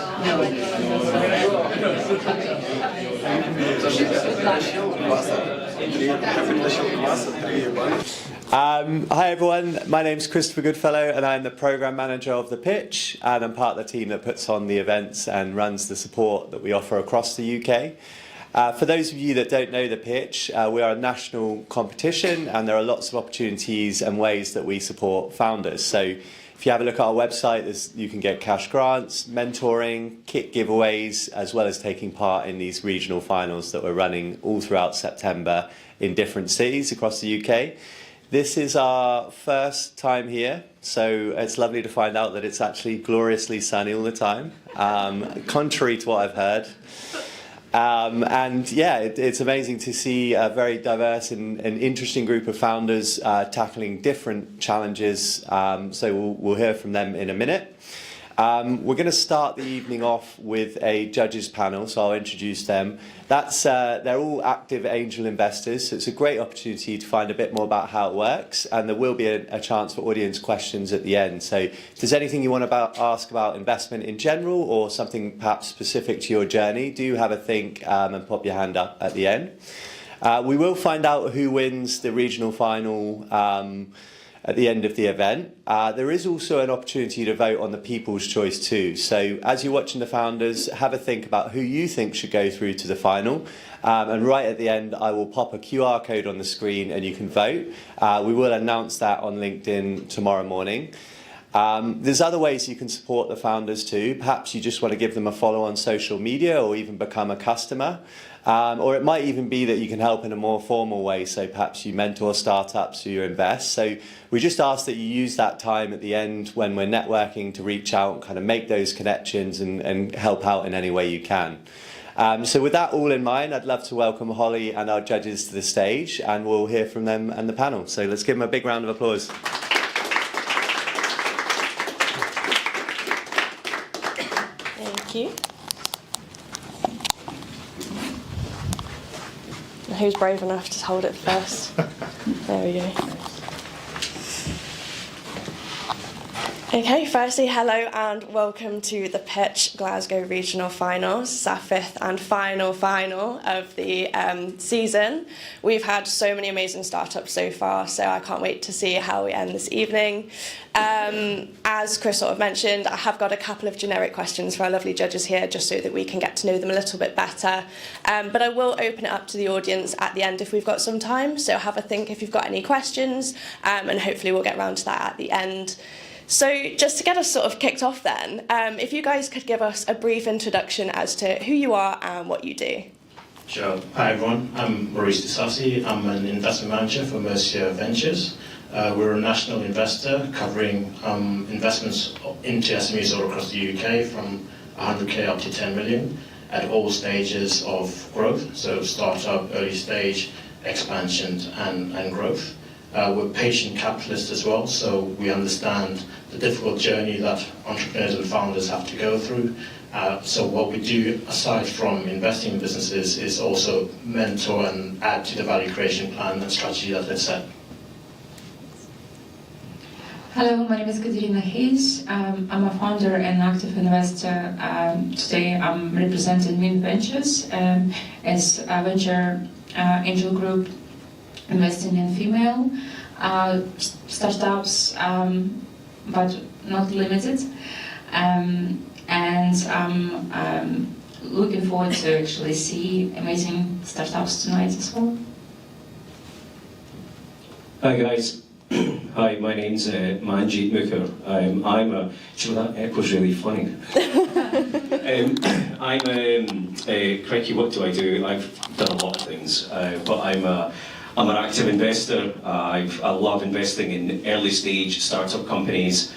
Hi everyone, my name's Christopher Goodfellow and I'm the Programme Manager of The Pitch, and I'm part of the team that puts on the events and runs the support that we offer across the UK. For those of you that don't know The Pitch, we are a national competition and there are lots of opportunities and ways that we support founders. So if you have a look at our website, you can get cash grants, mentoring, kit giveaways, as well as taking part in these regional finals that we're running all throughout September in different cities across the UK. This is our first time here, so it's lovely to find out that it's actually gloriously sunny all the time, contrary to what I've heard. And yeah, it's amazing to see a very diverse and interesting group of founders tackling different challenges, so we'll hear from them in a minute. We're going to start the evening off with a judges panel, so I'll introduce them. They're all active angel investors, so it's a great opportunity to find a bit more about how it works, and there will be a chance for audience questions at the end. So if there's anything you want to ask about investment in general or something perhaps specific to your journey, do have a think and pop your hand up at the end. We will find out who wins the regional final at the end of the event. There is also an opportunity to vote on the People's Choice too. So as you're watching the founders, have a think about who you think should go through to the final. And right at the end, I will pop a QR code on the screen and you can vote. We will announce that on LinkedIn tomorrow morning. There's other ways you can support the founders too. Perhaps you just want to give them a follow on social media or even become a customer. Or it might even be that you can help in a more formal way, so perhaps you mentor startups or you invest. So we just ask that you use that time at the end when we're networking to reach out and kind of make those connections and help out in any way you can. So with that all in mind, I'd love to welcome Holly and our judges to the stage, and we'll hear from them and the panel. So let's give them a big round of applause. Thank you. Who's brave enough to hold it first? There we go. Okay, firstly, hello and welcome to the Pitch Glasgow Regional Finals. It's our fifth and final of the season. We've had so many amazing startups so far, so I can't wait to see how we end this evening. As Chris sort of mentioned, I have got a couple of generic questions for our lovely judges here, just so that we can get to know them a little bit better. But I will open it up to the audience at the end if we've got some time, so have a think if you've got any questions, and hopefully we'll get around to that at the end. So just to get us sort of kicked off then, if you guys could give us a brief introduction as to who you are and what you do. Sure. Hi everyone, I'm Maurice Disasi. I'm an investment manager for Mercia Ventures. We're a national investor covering investments into SMEs all across the UK from 100k up to 10 million at all stages of growth, so startup, early stage, expansion and growth. We're patient capitalists as well, so we understand the difficult journey that entrepreneurs and founders have to go through. So what we do, aside from investing in businesses, is also mentor and add to the value creation plan and strategy that they've set. Hello, my name is Katerina. I'm a founder and active investor. Today I'm representing Min Ventures as a venture angel group investing in female startups, but not limited. And I'm looking forward to actually see amazing startups tonight as well. Hi guys. Hi, my name's Manjit Mooker. That echo's really funny. Crikey, what do I do? I've done a lot of things, but I'm an active investor. I love investing in early stage startup companies,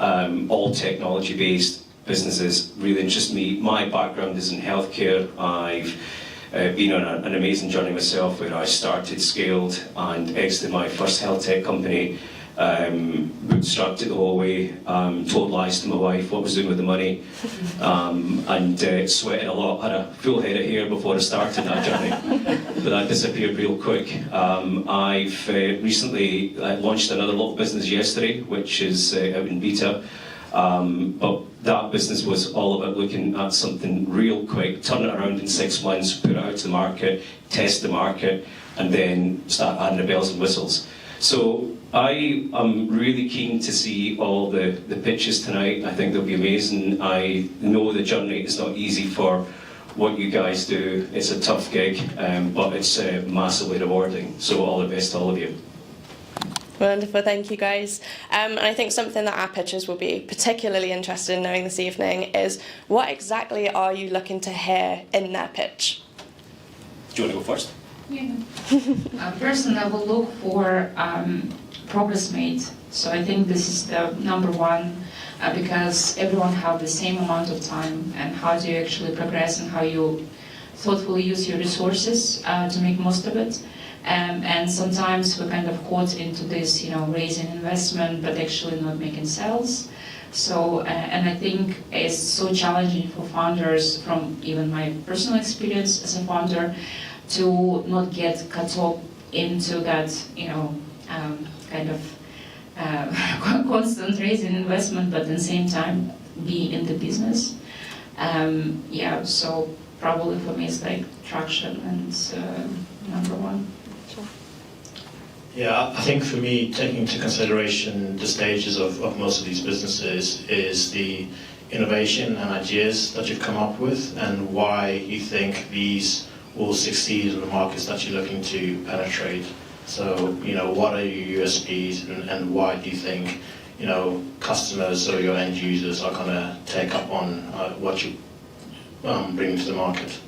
all technology based businesses really interest me. My background is in healthcare. I've been on an amazing journey myself where I started, scaled and exited my first health tech company, bootstrapped it the whole way, told lies to my wife what I was doing with the money, and sweated a lot, had a full head of hair before I started that journey, but that disappeared real quick. I've recently launched another little business yesterday, which is out in beta. But that business was all about looking at something real quick, turn it around in 6 months, put it out to the market, test the market, and then start adding the bells and whistles. So I am really keen to see all the pitches tonight. I think they'll be amazing. I know the journey is not easy for what you guys do. It's a tough gig, but it's massively rewarding. So all the best to all of you. Wonderful, thank you guys. And I think something that our pitchers will be particularly interested in knowing this evening is what exactly are you looking to hear in their pitch? Do you want to go first? Yeah. Personally, I will look for progress made. So I think this is the number one, because everyone have the same amount of time, and how do you actually progress and how you thoughtfully use your resources to make most of it. And sometimes we're kind of caught into this, raising investment, but actually not making sales. So, and I think it's so challenging for founders, from even my personal experience as a founder, to not get caught up into that, kind of constant raising investment, but at the same time be in the business. So probably for me it's like traction and number one. Yeah, I think for me, taking into consideration the stages of most of these businesses is the innovation and ideas that you've come up with, and why you think these will succeed in the markets that you're looking to penetrate. So, what are your USPs, and why do you think, customers or your end users are going to take up on what you bring to the market?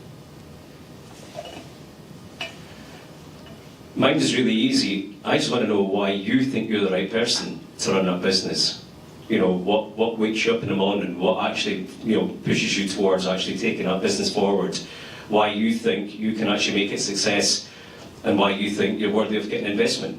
Mine is really easy. I just want to know why you think you're the right person to run that business. What wakes you up in the morning, what actually, pushes you towards actually taking that business forward, why you think you can actually make it a success, and why you think you're worthy of getting investment.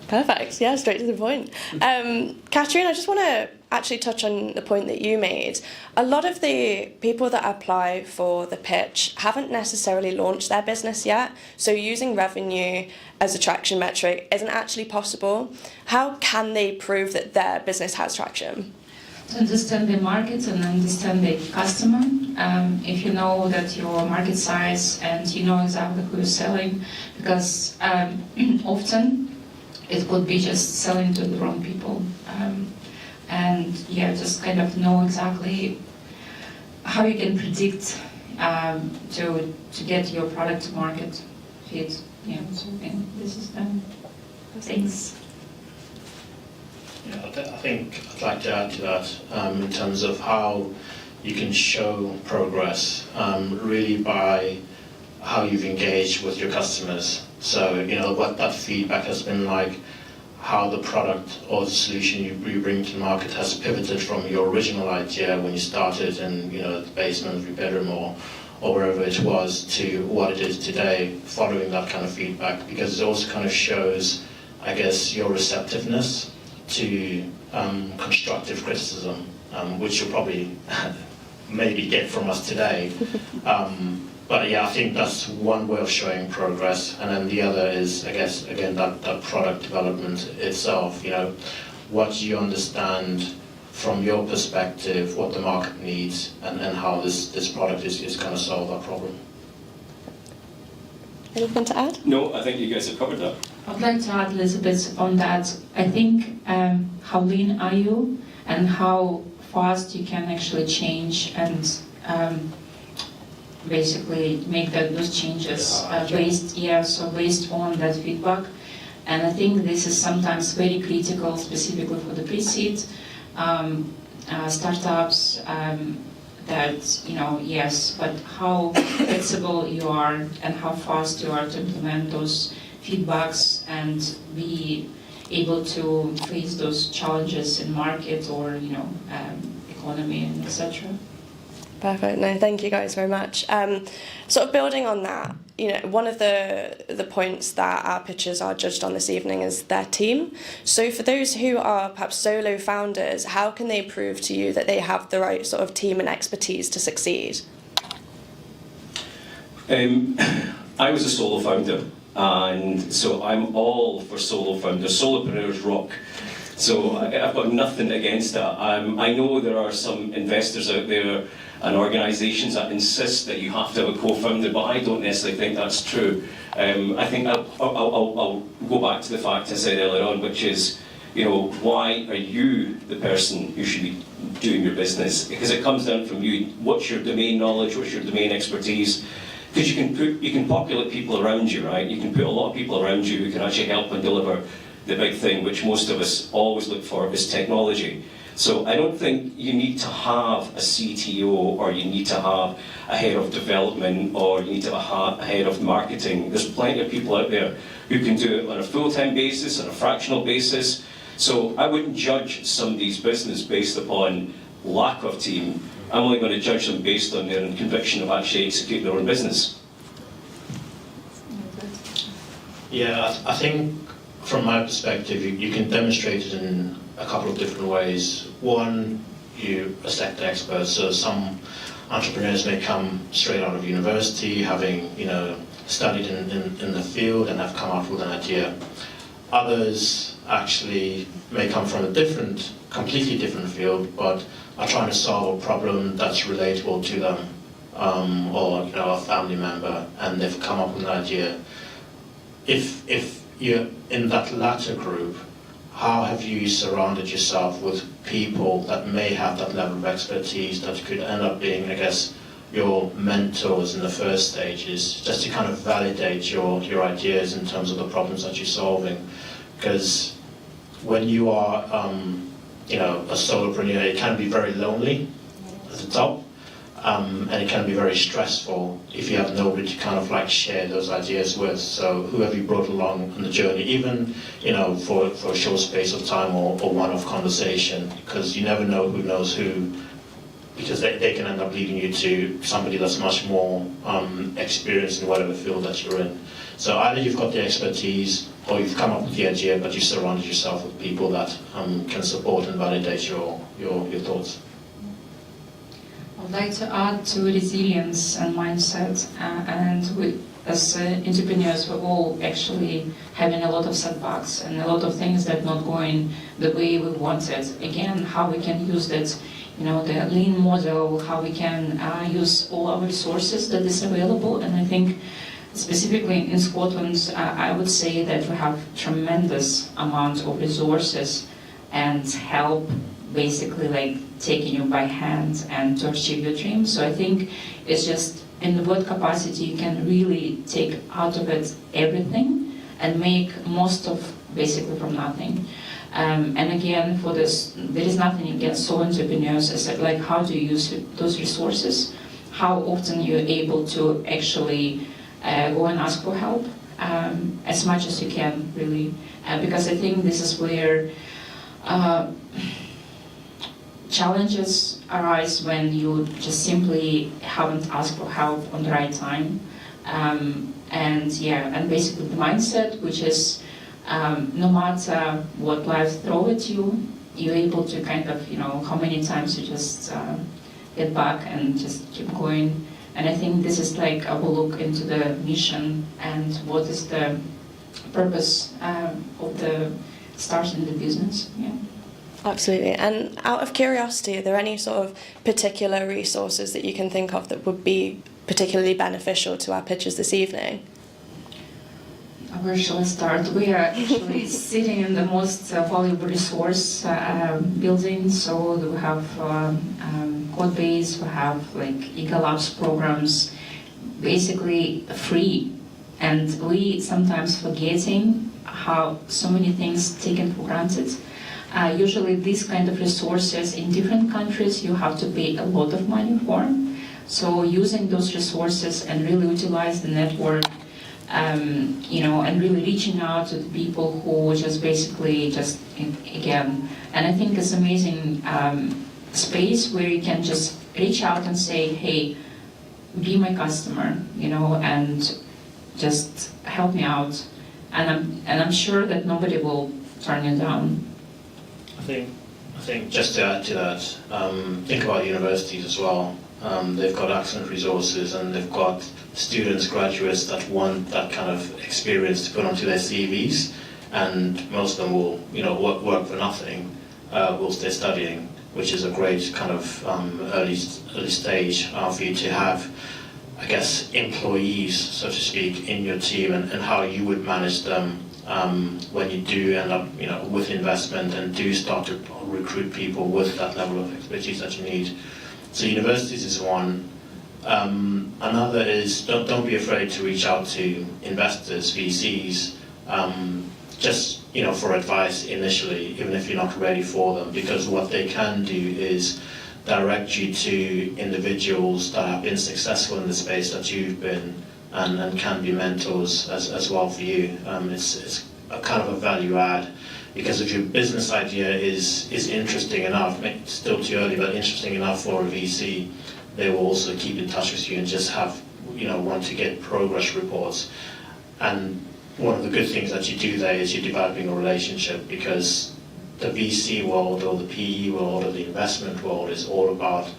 Perfect, yeah, straight to the point. Katerina, I just want to actually touch on the point that you made. A lot of the people that apply for the pitch haven't necessarily launched their business yet, so using revenue as a traction metric isn't actually possible. How can they prove that their business has traction? To understand the market and understand the customer. If you know that your market size and you know exactly who you're selling, because often it could be just selling to the wrong people. Just kind of know exactly how you can predict to get your product to market fit. This is things. Yeah, I think I'd like to add to that in terms of how you can show progress, really by how you've engaged with your customers. So, what that feedback has been like, how the product or the solution you bring to the market has pivoted from your original idea when you started in, the basement of your bedroom or wherever it was, to what it is today, following that kind of feedback, because it also kind of shows, I guess, your receptiveness to constructive criticism, which you'll probably maybe get from us today. But yeah, I think that's one way of showing progress. And then the other is, I guess, again, that product development itself. What you understand from your perspective, what the market needs, and how this product is going to solve that problem. Anything to add? No, I think you guys have covered that. I'd like to add a little bit on that. I think how lean are you, and how fast you can actually change and basically make those changes based on that feedback. And I think this is sometimes very critical, specifically for the pre-seed startups. But how flexible you are and how fast you are to implement those feedbacks and be able to face those challenges in market or economy and etc. Perfect. No, thank you guys very much. Sort of building on that, one of the points that our pitchers are judged on this evening is their team. So for those who are perhaps solo founders, how can they prove to you that they have the right sort of team and expertise to succeed? I was a solo founder, and so I'm all for solo founders. Solopreneurs rock. So I've got nothing against that. I know there are some investors out there and organisations that insist that you have to have a co-founder, but I don't necessarily think that's true. I think I'll go back to the fact I said earlier on, which is, you know, why are you the person who should be doing your business? Because it comes down from you. What's your domain knowledge? What's your domain expertise? Because you can populate people around you, right? You can put a lot of people around you who can actually help and deliver the big thing, which most of us always look for, is technology. So I don't think you need to have a CTO, or you need to have a head of development, or you need to have a head of marketing. There's plenty of people out there who can do it on a full-time basis, on a fractional basis. So I wouldn't judge somebody's business based upon lack of team. I'm only going to judge them based on their conviction of actually executing their own business. Yeah, I think from my perspective, you can demonstrate it in a couple of different ways. One, you're a sector expert, so some entrepreneurs may come straight out of university, having studied in the field and have come up with an idea. Others actually may come from a completely different field, but are trying to solve a problem that's relatable to them, or a family member, and they've come up with an idea. If you're in that latter group, how have you surrounded yourself with people that may have that level of expertise that could end up being, I guess, your mentors in the first stages, just to kind of validate your ideas in terms of the problems that you're solving? Because when you are, a solopreneur, it can be very lonely at the top, and it can be very stressful if you have nobody to kind of like share those ideas with. So who have you brought along on the journey, even for a short space of time or one-off conversation? Because you never know who knows who, because they can end up leading you to somebody that's much more experienced in whatever field that you're in. So either you've got the expertise, or you've come up with the idea, but you surrounded yourself with people that can support and validate your thoughts. I'd like to add to resilience and mindset, and we, as entrepreneurs, we're all actually having a lot of setbacks and a lot of things that are not going the way we wanted. Again, how we can use that, the lean model, how we can use all our resources that is available. And I think specifically in Scotland, I would say that we have tremendous amount of resources and help, basically like taking you by hand and to achieve your dreams. So I think it's just in what capacity you can really take out of it everything and make most of basically from nothing. And again, for this, there is nothing against solo entrepreneurs. It's like how do you use those resources? How often you're able to actually go and ask for help as much as you can, really, because I think this is where challenges arise when you just simply haven't asked for help on the right time, and basically the mindset, which is no matter what life throws at you, you're able to kind of how many times you just get back and just keep going. And I think this is like I will look into the mission and what is the purpose of the starting the business. Yeah. Absolutely. And out of curiosity, are there any sort of particular resources that you can think of that would be particularly beneficial to our pitchers this evening? Where shall I start? We are actually sitting in the most valuable resource building. So we have code base, we have like Eagle Labs programs, basically free. And we sometimes forgetting how so many things taken for granted. Usually these kind of resources in different countries you have to pay a lot of money for. So using those resources and really utilize the network, and really reaching out to the people who just basically again, and I think it's amazing space where you can just reach out and say, hey, be my customer, and just help me out, and I'm sure that nobody will turn you down. I think just to add to that, think about universities as well. They've got excellent resources and they've got students, graduates that want that kind of experience to put onto their CVs. and most of them will, work for nothing, will stay studying, which is a great kind of early stage for you to have, I guess, employees, so to speak, in your team, and how you would manage them when you do end up, with investment and do start to recruit people with that level of expertise that you need. So universities is one. Another is don't be afraid to reach out to investors, VCs, just for advice initially, even if you're not ready for them, because what they can do is direct you to individuals that have been successful in the space that you've been, and can be mentors as well for you. It's a kind of a value add, because if your business idea is interesting enough, it's still too early, but interesting enough for a VC, they will also keep in touch with you and just have, want to get progress reports. And one of the good things that you do there is you're developing a relationship, because the VC world or the PE world or the investment world is all about,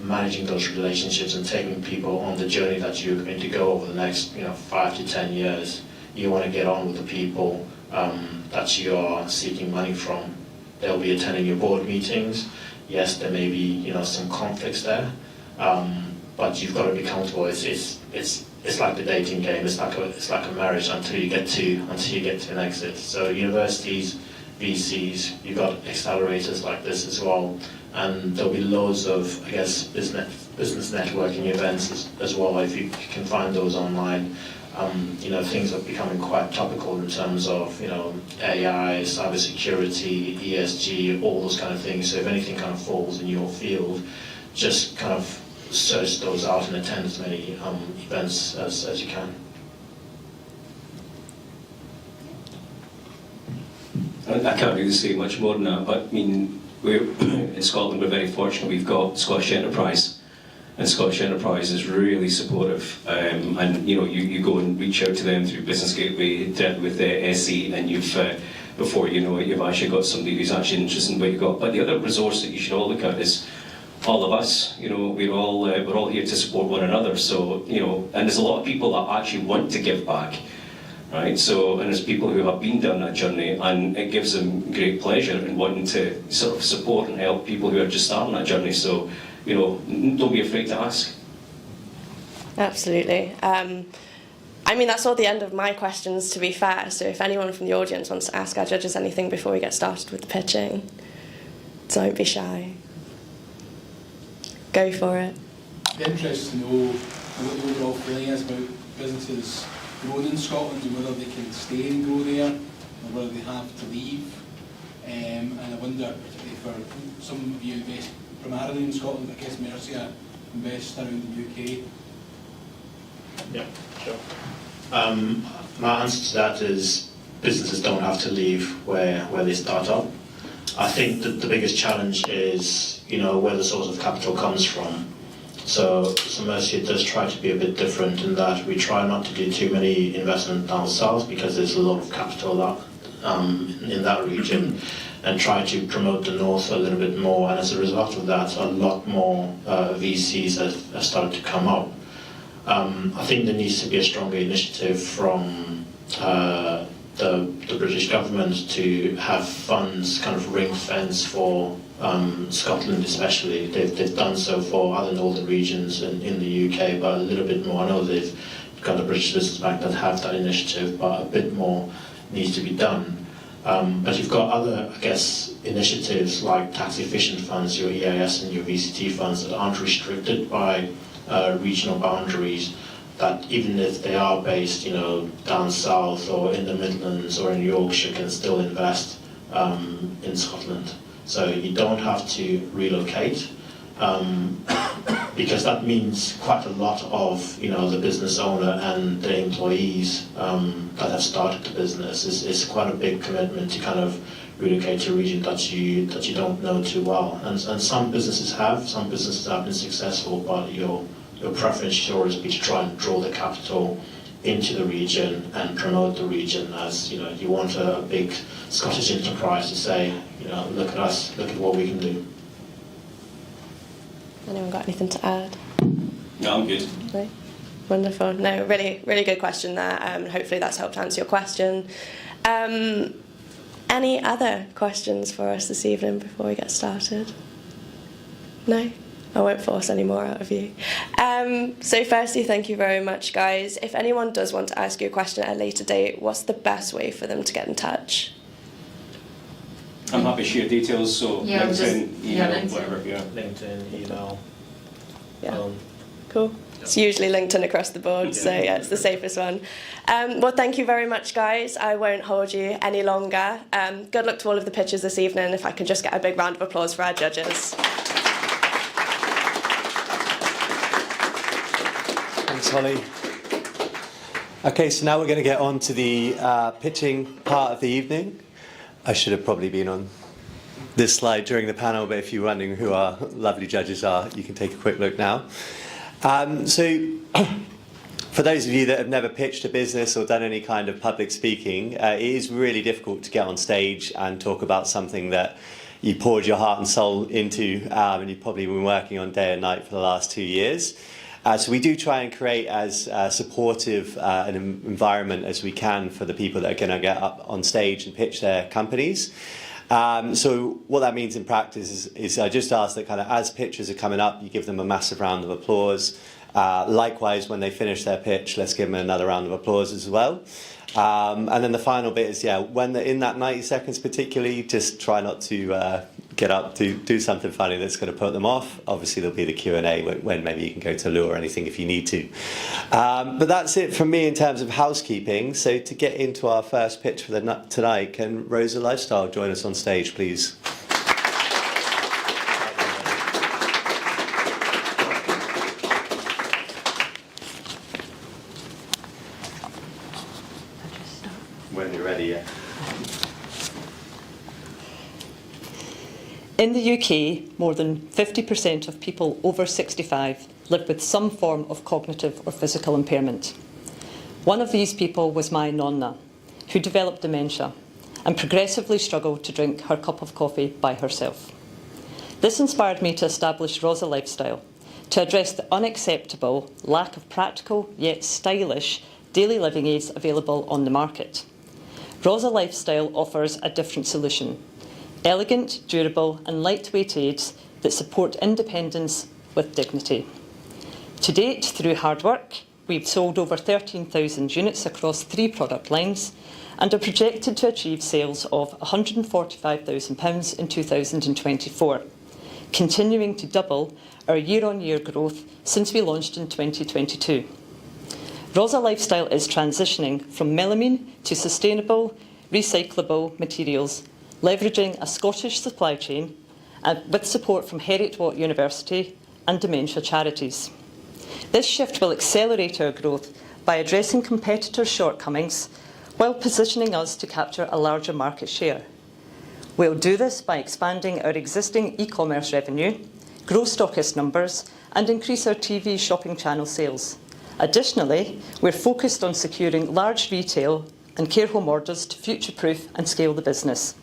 managing those relationships and taking people on the journey that you're going to go over the next, 5 to 10 years. You want to get on with the people that you are seeking money from. They'll be attending your board meetings. Yes, there may be, some conflicts there, but you've got to be comfortable. It's like the dating game. It's like a marriage until you get to an exit. So universities, VCs, you've got accelerators like this as well, and there'll be loads of, I guess, business networking events as well, if you can find those online. Things are becoming quite topical in terms of, AI, cybersecurity, ESG, all those kind of things. So if anything kind of falls in your field, just kind of search those out and attend as many events as you can. I can't really say much more than that, but I mean, in Scotland we're very fortunate. We've got Scottish Enterprise, and Scottish Enterprise is really supportive. And you go and reach out to them through Business Gateway with the SE, and before you know it, you've actually got somebody who's actually interested in what you got. But the other resource that you should all look at is all of us. We're all here to support one another. So and there's a lot of people that actually want to give back. Right, and there's people who have been down that journey, and it gives them great pleasure in wanting to sort of support and help people who are just starting that journey. So, don't be afraid to ask. Absolutely. That's all the end of my questions, to be fair. So if anyone from the audience wants to ask our judges anything before we get started with the pitching, don't be shy. Go for it. I'd be interested to know what the overall feeling is about businesses growing in Scotland, and whether they can stay and grow there, or whether they have to leave. And I wonder, particularly for some of you invest primarily in Scotland, I guess Mercia invests around the UK. Yeah, sure. My answer to that is businesses don't have to leave where they start up. I think that the biggest challenge is, where the source of capital comes from. So Mercia does try to be a bit different in that we try not to do too many investments down south, because there's a lot of capital in that region, and try to promote the north a little bit more. And as a result of that, a lot more VCs have started to come up. I think there needs to be a stronger initiative from the British government to have funds kind of ring-fence for Scotland especially. They've done so for other northern regions in the UK, but a little bit more. I know they've got the British Business Bank that have that initiative, but a bit more needs to be done. But you've got other, I guess, initiatives like tax-efficient funds, your EIS and your VCT funds, that aren't restricted by regional boundaries, that even if they are based, down south or in the Midlands or in Yorkshire, can still invest in Scotland. So you don't have to relocate, because that means quite a lot of the business owner and the employees that have started the business. Is quite a big commitment to kind of relocate to a region that you don't know too well. And some businesses have been successful, but your preference should always be to try and draw the capital into the region and promote the region, as you want a big Scottish enterprise to say, look at us, look at what we can do. Anyone got anything to add? No, I'm good. No? Wonderful. No, really, really good question there. Hopefully that's helped answer your question. Any other questions for us this evening before we get started? No? I won't force any more out of you. So firstly, thank you very much, guys. If anyone does want to ask you a question at a later date, what's the best way for them to get in touch? I'm happy to share details, so Yeah, LinkedIn, email, LinkedIn. whatever. Yeah. LinkedIn, email. Yeah. Cool. It's usually LinkedIn across the board, so yeah, it's the safest one. Well, thank you very much, guys. I won't hold you any longer. Good luck to all of the pitches this evening. If I could just get a big round of applause for our judges. Thanks, Holly. Okay, so now we're going to get on to the pitching part of the evening. I should have probably been on this slide during the panel, but if you're wondering who our lovely judges are, you can take a quick look now. So for those of you that have never pitched a business or done any kind of public speaking, it is really difficult to get on stage and talk about something that you poured your heart and soul into, and you've probably been working on day and night for the last 2 years. So we do try and create as supportive an environment as we can for the people that are going to get up on stage and pitch their companies. So what that means in practice is I just ask that kind of as pitchers are coming up, you give them a massive round of applause. Likewise, when they finish their pitch, let's give them another round of applause as well. And then the final bit is, when they're in that 90 seconds particularly, just try not to get up to do something funny that's going to put them off. Obviously, there'll be the Q&A when maybe you can go to loo or anything if you need to. But that's it from me in terms of housekeeping. So to get into our first pitch for tonight, can Rosa Lifestyle join us on stage, please? When you're ready, yeah. In the UK, more than 50% of people over 65 live with some form of cognitive or physical impairment. One of these people was my nonna, who developed dementia and progressively struggled to drink her cup of coffee by herself. This inspired me to establish Rosa Lifestyle to address the unacceptable lack of practical yet stylish daily living aids available on the market. Rosa Lifestyle offers a different solution: elegant, durable and lightweight aids that support independence with dignity. To date, through hard work, we've sold over 13,000 units across 3 product lines and are projected to achieve sales of £145,000 in 2024, continuing to double our year-on-year growth since we launched in 2022. Rosa Lifestyle is transitioning from melamine to sustainable, recyclable materials, leveraging a Scottish supply chain and with support from Heriot-Watt University and dementia charities. This shift will accelerate our growth by addressing competitors' shortcomings while positioning us to capture a larger market share. We'll do this by expanding our existing e-commerce revenue, grow stockist numbers and increase our TV shopping channel sales. Additionally, we're focused on securing large retail and care home orders to future-proof and scale the business.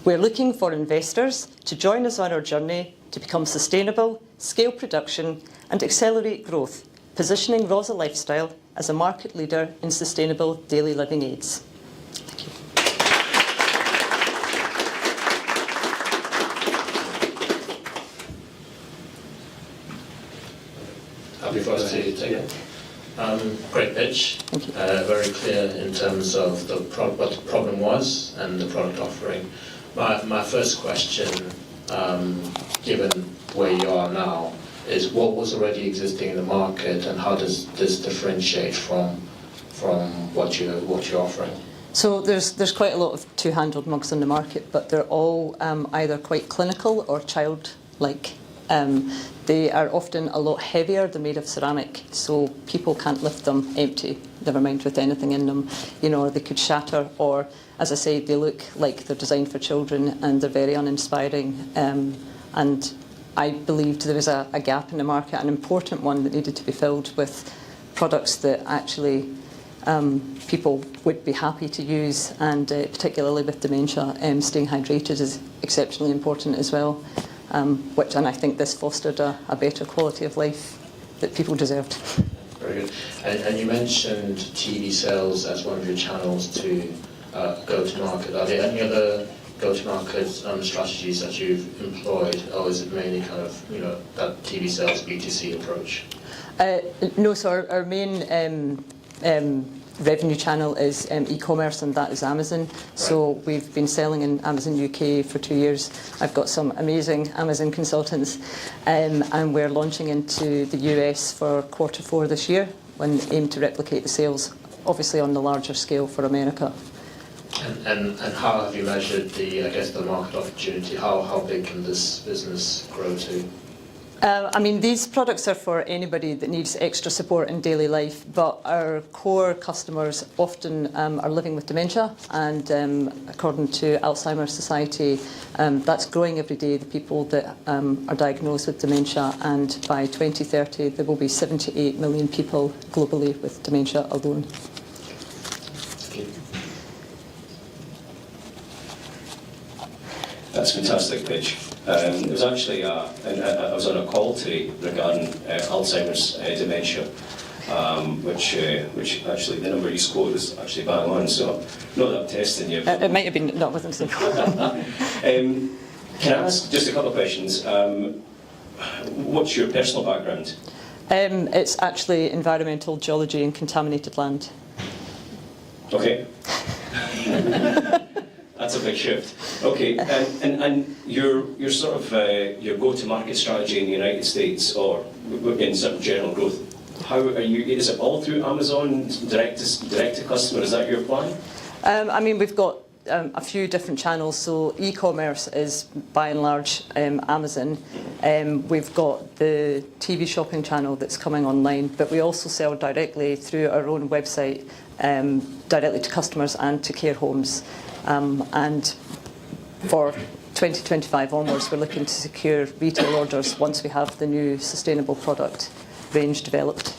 We're looking for investors to join us on our journey to become sustainable, scale production and accelerate growth, positioning Rosa Lifestyle as a market leader in sustainable daily living aids. Thank you. Happy for us to take it. Great pitch. Thank you. Very clear in terms of what the problem was and the product offering. My first question, given where you are now, is what was already existing in the market and how does this differentiate from what you're offering? So there's quite a lot of two-handled mugs on the market, but they're all either quite clinical or childlike. They are often a lot heavier. They're made of ceramic, so people can't lift them empty, never mind with anything in them. You know, they could shatter, or, as I say, they look like they're designed for children and they're very uninspiring. And I believed there was a gap in the market, an important one that needed to be filled with products that actually people would be happy to use, and particularly with dementia, staying hydrated is exceptionally important as well. And I think this fostered a better quality of life that people deserved. Very good. And you mentioned TV sales as one of your channels to go-to-market? Are there any other go-to-market strategies that you've employed, or is it mainly kind of, that TV sales B2C approach? No, so our main revenue channel is e-commerce, and that is Amazon. So we've been selling in Amazon UK for 2 years. I've got some amazing Amazon consultants, and we're launching into the US for Q4 this year, and aim to replicate the sales, obviously on the larger scale for America. And how have you measured the market opportunity? How big can this business grow to? I mean, these products are for anybody that needs extra support in daily life, but our core customers often are living with dementia, and according to Alzheimer's Society, that's growing every day, the people that are diagnosed with dementia, and by 2030 there will be 78 million people globally with dementia alone. That's a fantastic pitch. There was actually I was on a call today regarding Alzheimer's dementia, which actually the number you scored is actually bang on. So not that I'm testing you. It might have been not wasn't simple. Can I ask just a couple of questions? What's your personal background? It's actually environmental geology and contaminated land. Okay. That's a big shift. Okay, and your sort of your go-to-market strategy in the United States, or in sort of general growth, how are you? Is it all through Amazon, direct to customer? Is that your plan? I mean, we've got a few different channels. So e-commerce is by and large Amazon. We've got the TV shopping channel that's coming online, but we also sell directly through our own website, directly to customers and to care homes. And for 2025 onwards, we're looking to secure retail orders once we have the new sustainable product range developed.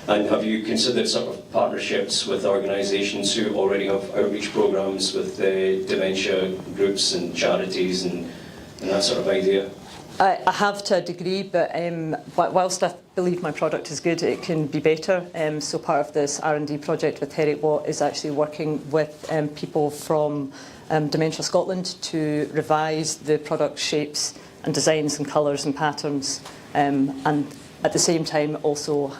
And have you considered sort of partnerships with organisations who already have outreach programmes with dementia groups and charities and that sort of idea? I have to a degree, but whilst I believe my product is good, it can be better. So part of this R&D project with Herrick Watt is actually working with people from Dementia Scotland to revise the product shapes and designs and colours and patterns, and at the same time also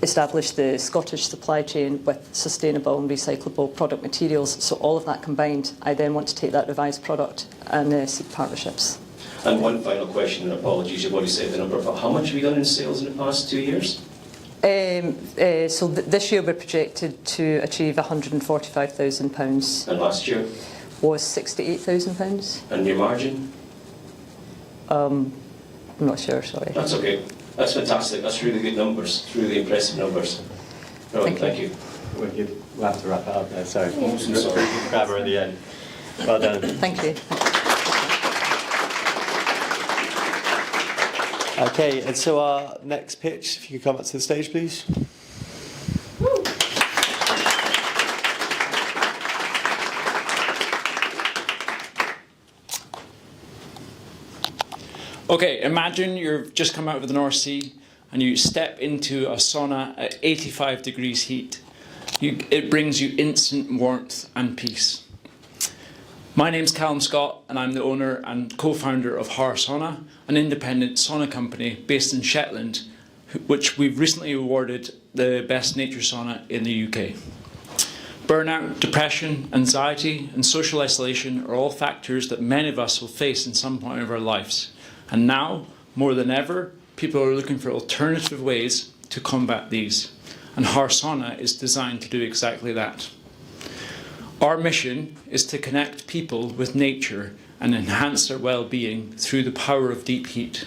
establish the Scottish supply chain with sustainable and recyclable product materials. So all of that combined, I then want to take that revised product and seek partnerships. And one final question, and apologies, you've already said the number, but how much have you done in sales in the past 2 years? So this year we're projected to achieve £145,000. And last year? Was £68,000. And your margin? I'm not sure, sorry. That's okay. That's fantastic. That's really good numbers. It's really impressive numbers. Right, thank you. We'll have to wrap it up there. Sorry. I'm sorry. Grab her at the end. Well done. Thank you. Okay, and so our next pitch, if you could come up to the stage, please. Okay, imagine you've just come out of the North Sea and you step into a sauna at 85 degrees heat. It brings you instant warmth and peace. My name's Callum Scott and I'm the owner and co-founder of Haar Sauna, an independent sauna company based in Shetland, which we've recently awarded the best nature sauna in the UK. Burnout, depression, anxiety and social isolation are all factors that many of us will face in some point of our lives. And now, more than ever, people are looking for alternative ways to combat these. And Haar Sauna is designed to do exactly that. Our mission is to connect people with nature and enhance their well-being through the power of deep heat.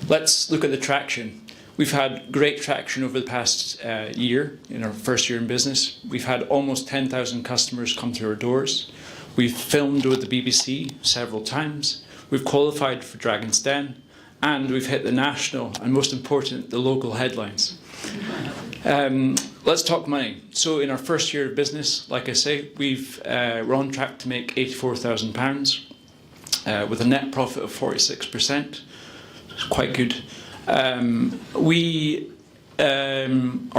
Let's look at the traction. We've had great traction over the past year, in our first year in business. We've had almost 10,000 customers come through our doors. We've filmed with the BBC several times. We've qualified for Dragon's Den, and we've hit the national and, most important, the local headlines. Let's talk money. So in our first year of business, like I say, we're on track to make £84,000 with a net profit of 46%. It's quite good. Our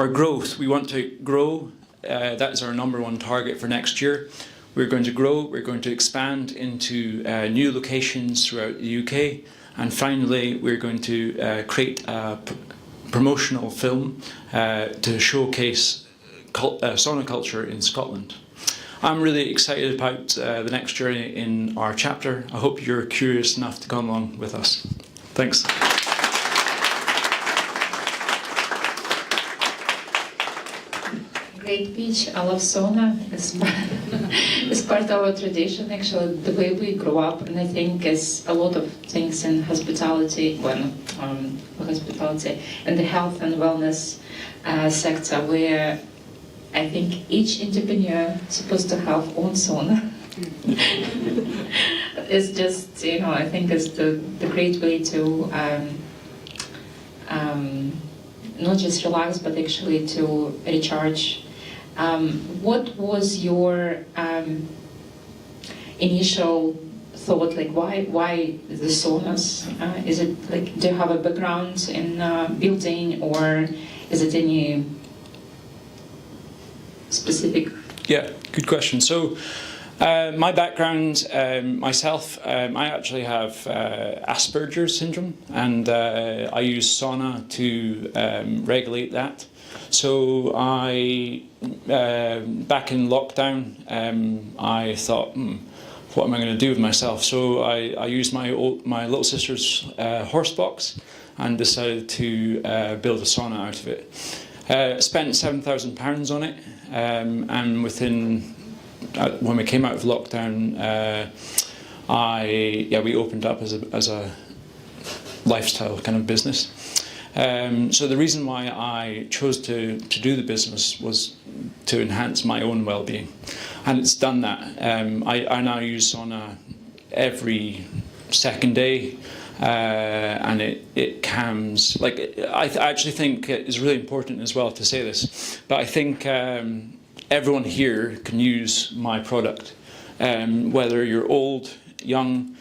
growth, we want to grow that is our number one target for next year. We're going to grow, we're going to expand into new locations throughout the UK, and finally we're going to create a promotional film to showcase sauna culture in Scotland. I'm really excited about the next journey in our chapter. I hope you're curious enough to come along with us. Thanks. Great pitch. I love sauna. It's part of our tradition, actually, the way we grew up. And I think as a lot of things in hospitality, hospitality and the health and wellness sector, where I think each entrepreneur is supposed to have own sauna. It's just, I think it's the great way to not just relax, but actually to recharge. What was your initial thought? Like, why the saunas? Is it like, do you have a background in building, or is it any specific? Yeah, good question. So, my background, myself, I actually have Asperger's syndrome, and I use sauna to regulate that. So I, back in lockdown, I thought, what am I going to do with myself? So I used my little sister's horse box and decided to build a sauna out of it. Spent £7,000 on it, and within when we came out of lockdown, we opened up as a lifestyle kind of business. So the reason why I chose to do the business was to enhance my own well-being, and it's done that. I now use sauna every second day, and it calms. I actually think it's really important as well to say this, but I think everyone here can use my product, whether you're old, young.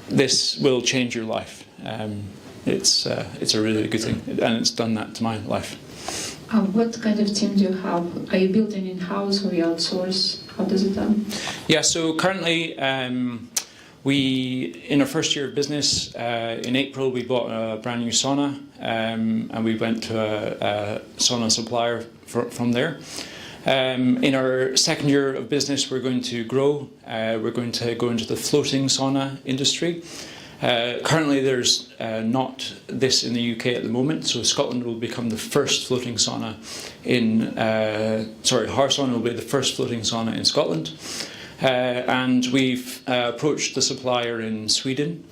This will change your life. It's a really good thing, and it's done that to my life. What kind of team do you have? Are you building in-house or you outsource? How does it done? Yeah, so currently we, in our first year of business, in April we bought a brand new sauna, and we went to a sauna supplier from there. In our second year of business, we're going to grow. We're going to go into the floating sauna industry. Currently there's not this in the UK at the moment, so Scotland will become the first floating sauna in, Haar Sauna will be the first floating sauna in Scotland. And we've approached the supplier in Sweden,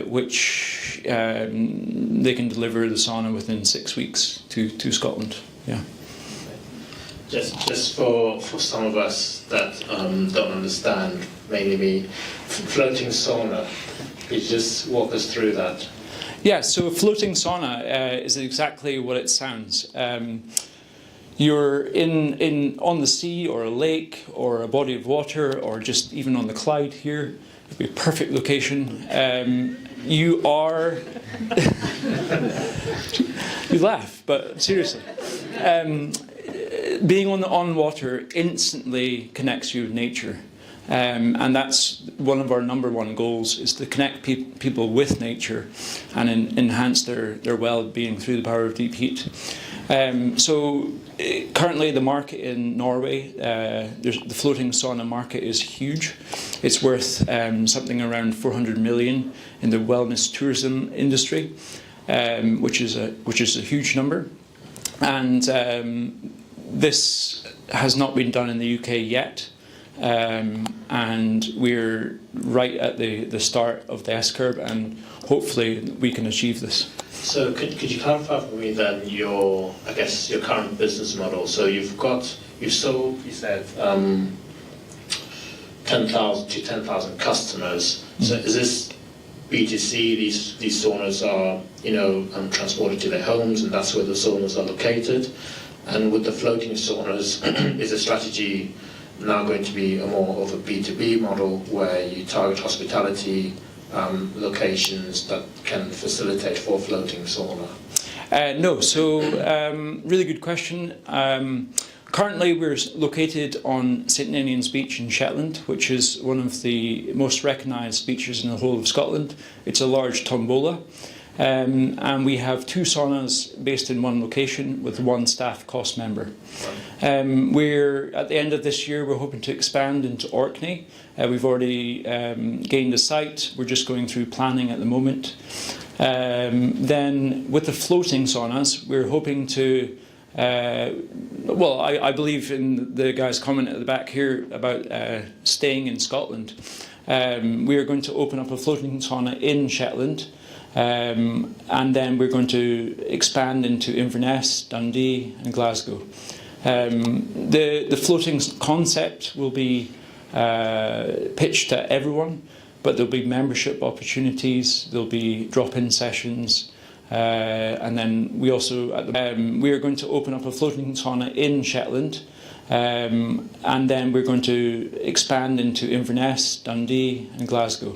which they can deliver the sauna within 6 weeks to Scotland. Yeah. Just for some of us that don't understand, mainly me, floating sauna, could you just walk us through that? Yeah, so a floating sauna is exactly what it sounds. You're on the sea or a lake or a body of water or just even on the Clyde here. It'd be a perfect location. You are... You laugh, but seriously. Being on water instantly connects you with nature. And that's one of our number one goals, is to connect people with nature and enhance their well-being through the power of deep heat. So currently the market in Norway, the floating sauna market is huge. It's worth something around 400 million in the wellness tourism industry, which is a huge number. And this has not been done in the UK yet. And we're right at the start of the S-curve, and hopefully we can achieve this. So could you clarify for me then your current business model? So you sold, you said, 10,000 to 10,000 customers. So is this B2C? These saunas are transported to their homes, and that's where the saunas are located. And with the floating saunas, is the strategy now going to be more of a B2B model where you target hospitality locations that can facilitate for floating sauna? No, so really good question. Currently we're located on St Ninian's Beach in Shetland, which is one of the most recognised beaches in the whole of Scotland. It's a large tombola. And we have 2 saunas based in one location with 1 staff cost member. We're at the end of this year, we're hoping to expand into Orkney. We've already gained the site. We're just going through planning at the moment. Then with the floating saunas, we're hoping to well, I believe in the guy's comment at the back here about staying in Scotland. We are going to open up a floating sauna in Shetland. And then we're going to expand into Inverness, Dundee and Glasgow. The floating concept will be pitched to everyone, but there'll be membership opportunities, there'll be drop-in sessions, and then we also we are going to open up a floating sauna in Shetland, and then we're going to expand into Inverness, Dundee and Glasgow.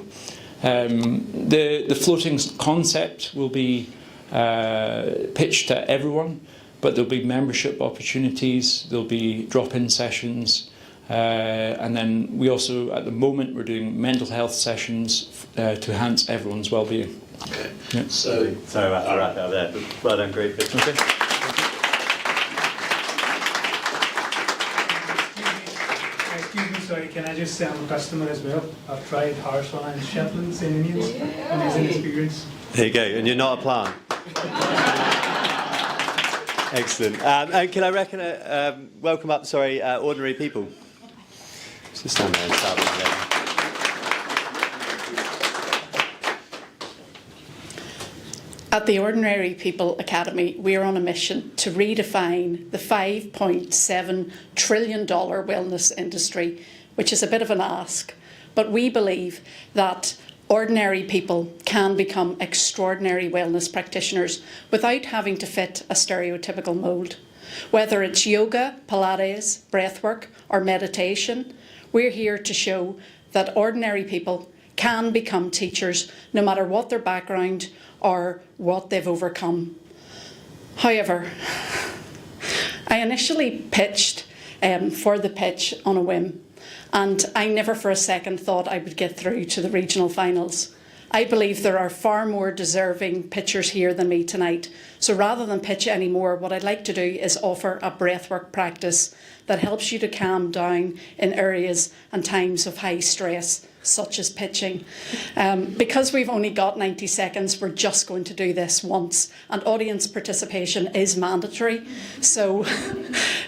The floating concept will be pitched to everyone, but there'll be membership opportunities, there'll be drop-in sessions, and then we also, at the moment, we're doing mental health sessions to enhance everyone's well-being. Okay. Yeah. So, Sorry about the wrap out there, but well done, great pitch. Okay. Excuse me, sorry, can I just say I'm a customer as well? I've tried Haar Sauna in Shetland, St Ninian's. Amazing experience. There you go, and you're not a plant. Excellent. And can I welcome up, ordinary people. Just stand there and start with them. At the Ordinary People Academy, we are on a mission to redefine the $5.7 trillion wellness industry, which is a bit of an ask, but we believe that ordinary people can become extraordinary wellness practitioners without having to fit a stereotypical mould. Whether it's yoga, Pilates, breathwork or meditation, we're here to show that ordinary people can become teachers no matter what their background or what they've overcome. However, I initially pitched for the pitch on a whim, and I never for a second thought I would get through to the regional finals. I believe there are far more deserving pitchers here than me tonight, so rather than pitch any more, what I'd like to do is offer a breathwork practice that helps you to calm down in areas and times of high stress, such as pitching. Because we've only got 90 seconds, we're just going to do this once, and audience participation is mandatory. So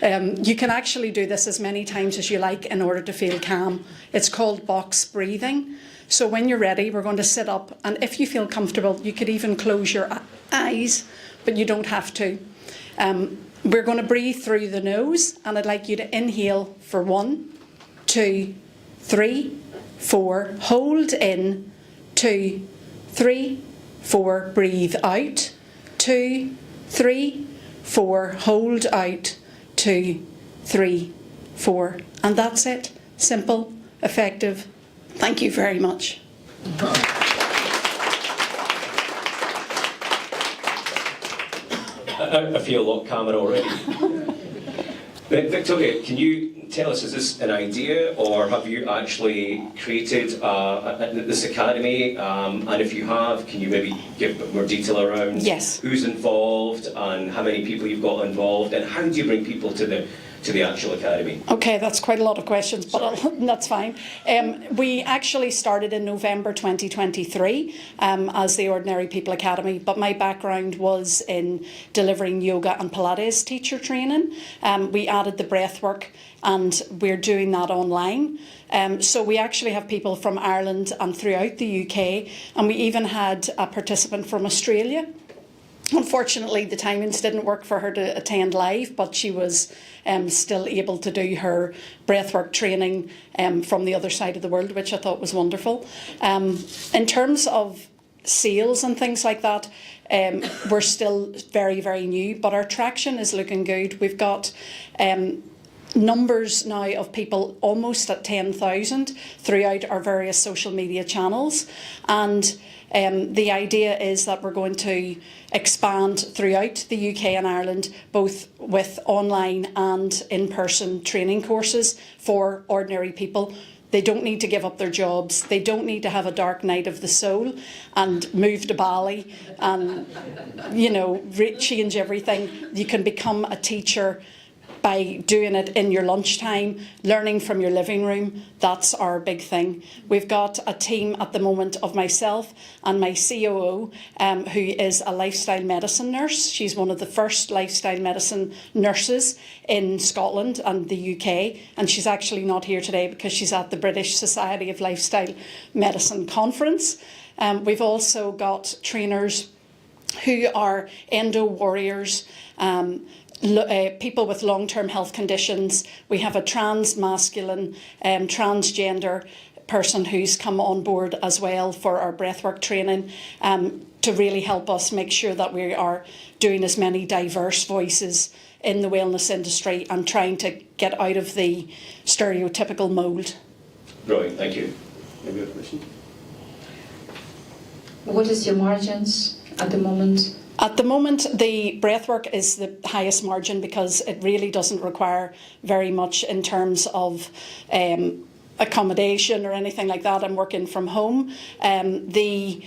you can actually do this as many times as you like in order to feel calm. It's called box breathing. So when you're ready, we're going to sit up, and if you feel comfortable, you could even close your eyes, but you don't have to. We're going to breathe through the nose, and I'd like you to inhale for 1, 2, 3, 4, hold in, 2, 3, 4, breathe out, 2, 3, 4, hold out, 2, 3, 4. And that's it. Simple, effective. Thank you very much. I feel a lot calmer already. Victoria, can you tell us, is this an idea or have you actually created this academy? And if you have, can you maybe give a bit more detail around who's involved and how many people you've got involved and how do you bring people to the actual academy? Okay, that's quite a lot of questions, but that's fine. We actually started in November 2023 as the Ordinary People Academy, but my background was in delivering yoga and Pilates teacher training. We added the breathwork and we're doing that online. So we actually have people from Ireland and throughout the UK, and we even had a participant from Australia. Unfortunately, the timings didn't work for her to attend live, but she was still able to do her breathwork training from the other side of the world, which I thought was wonderful. In terms of sales and things like that, we're still very, very new, but our traction is looking good. We've got numbers now of people almost at 10,000 throughout our various social media channels, and the idea is that we're going to expand throughout the UK and Ireland, both with online and in-person training courses for ordinary people. They don't need to give up their jobs. They don't need to have a dark night of the soul and move to Bali and, change everything. You can become a teacher by doing it in your lunchtime, learning from your living room. That's our big thing. We've got a team at the moment of myself and my COO, who is a lifestyle medicine nurse. She's one of the first lifestyle medicine nurses in Scotland and the UK, and she's actually not here today because she's at the British Society of Lifestyle Medicine conference. We've also got trainers who are endo warriors, people with long-term health conditions. We have a trans-masculine, transgender person who's come on board as well for our breathwork training, to really help us make sure that we are doing as many diverse voices in the wellness industry and trying to get out of the stereotypical mould. Brilliant, thank you. Maybe a question? What is your margins at the moment? At the moment, the breathwork is the highest margin because it really doesn't require very much in terms of accommodation or anything like that. I'm working from home. The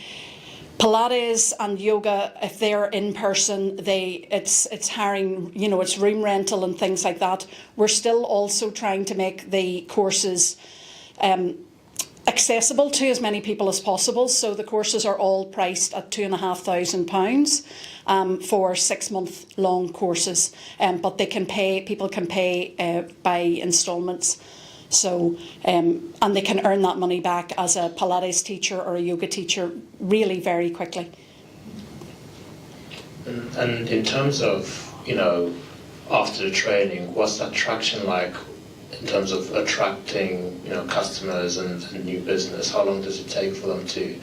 Pilates and yoga, if they're in person, it's hiring, it's room rental and things like that. We're still also trying to make the courses accessible to as many people as possible. So the courses are all priced at £2,500 for 6-month long courses, but people can pay by instalments. So and they can earn that money back as a Pilates teacher or a yoga teacher really very quickly. And in terms of, after the training, what's that traction like in terms of attracting, customers and new business? How long does it take for them to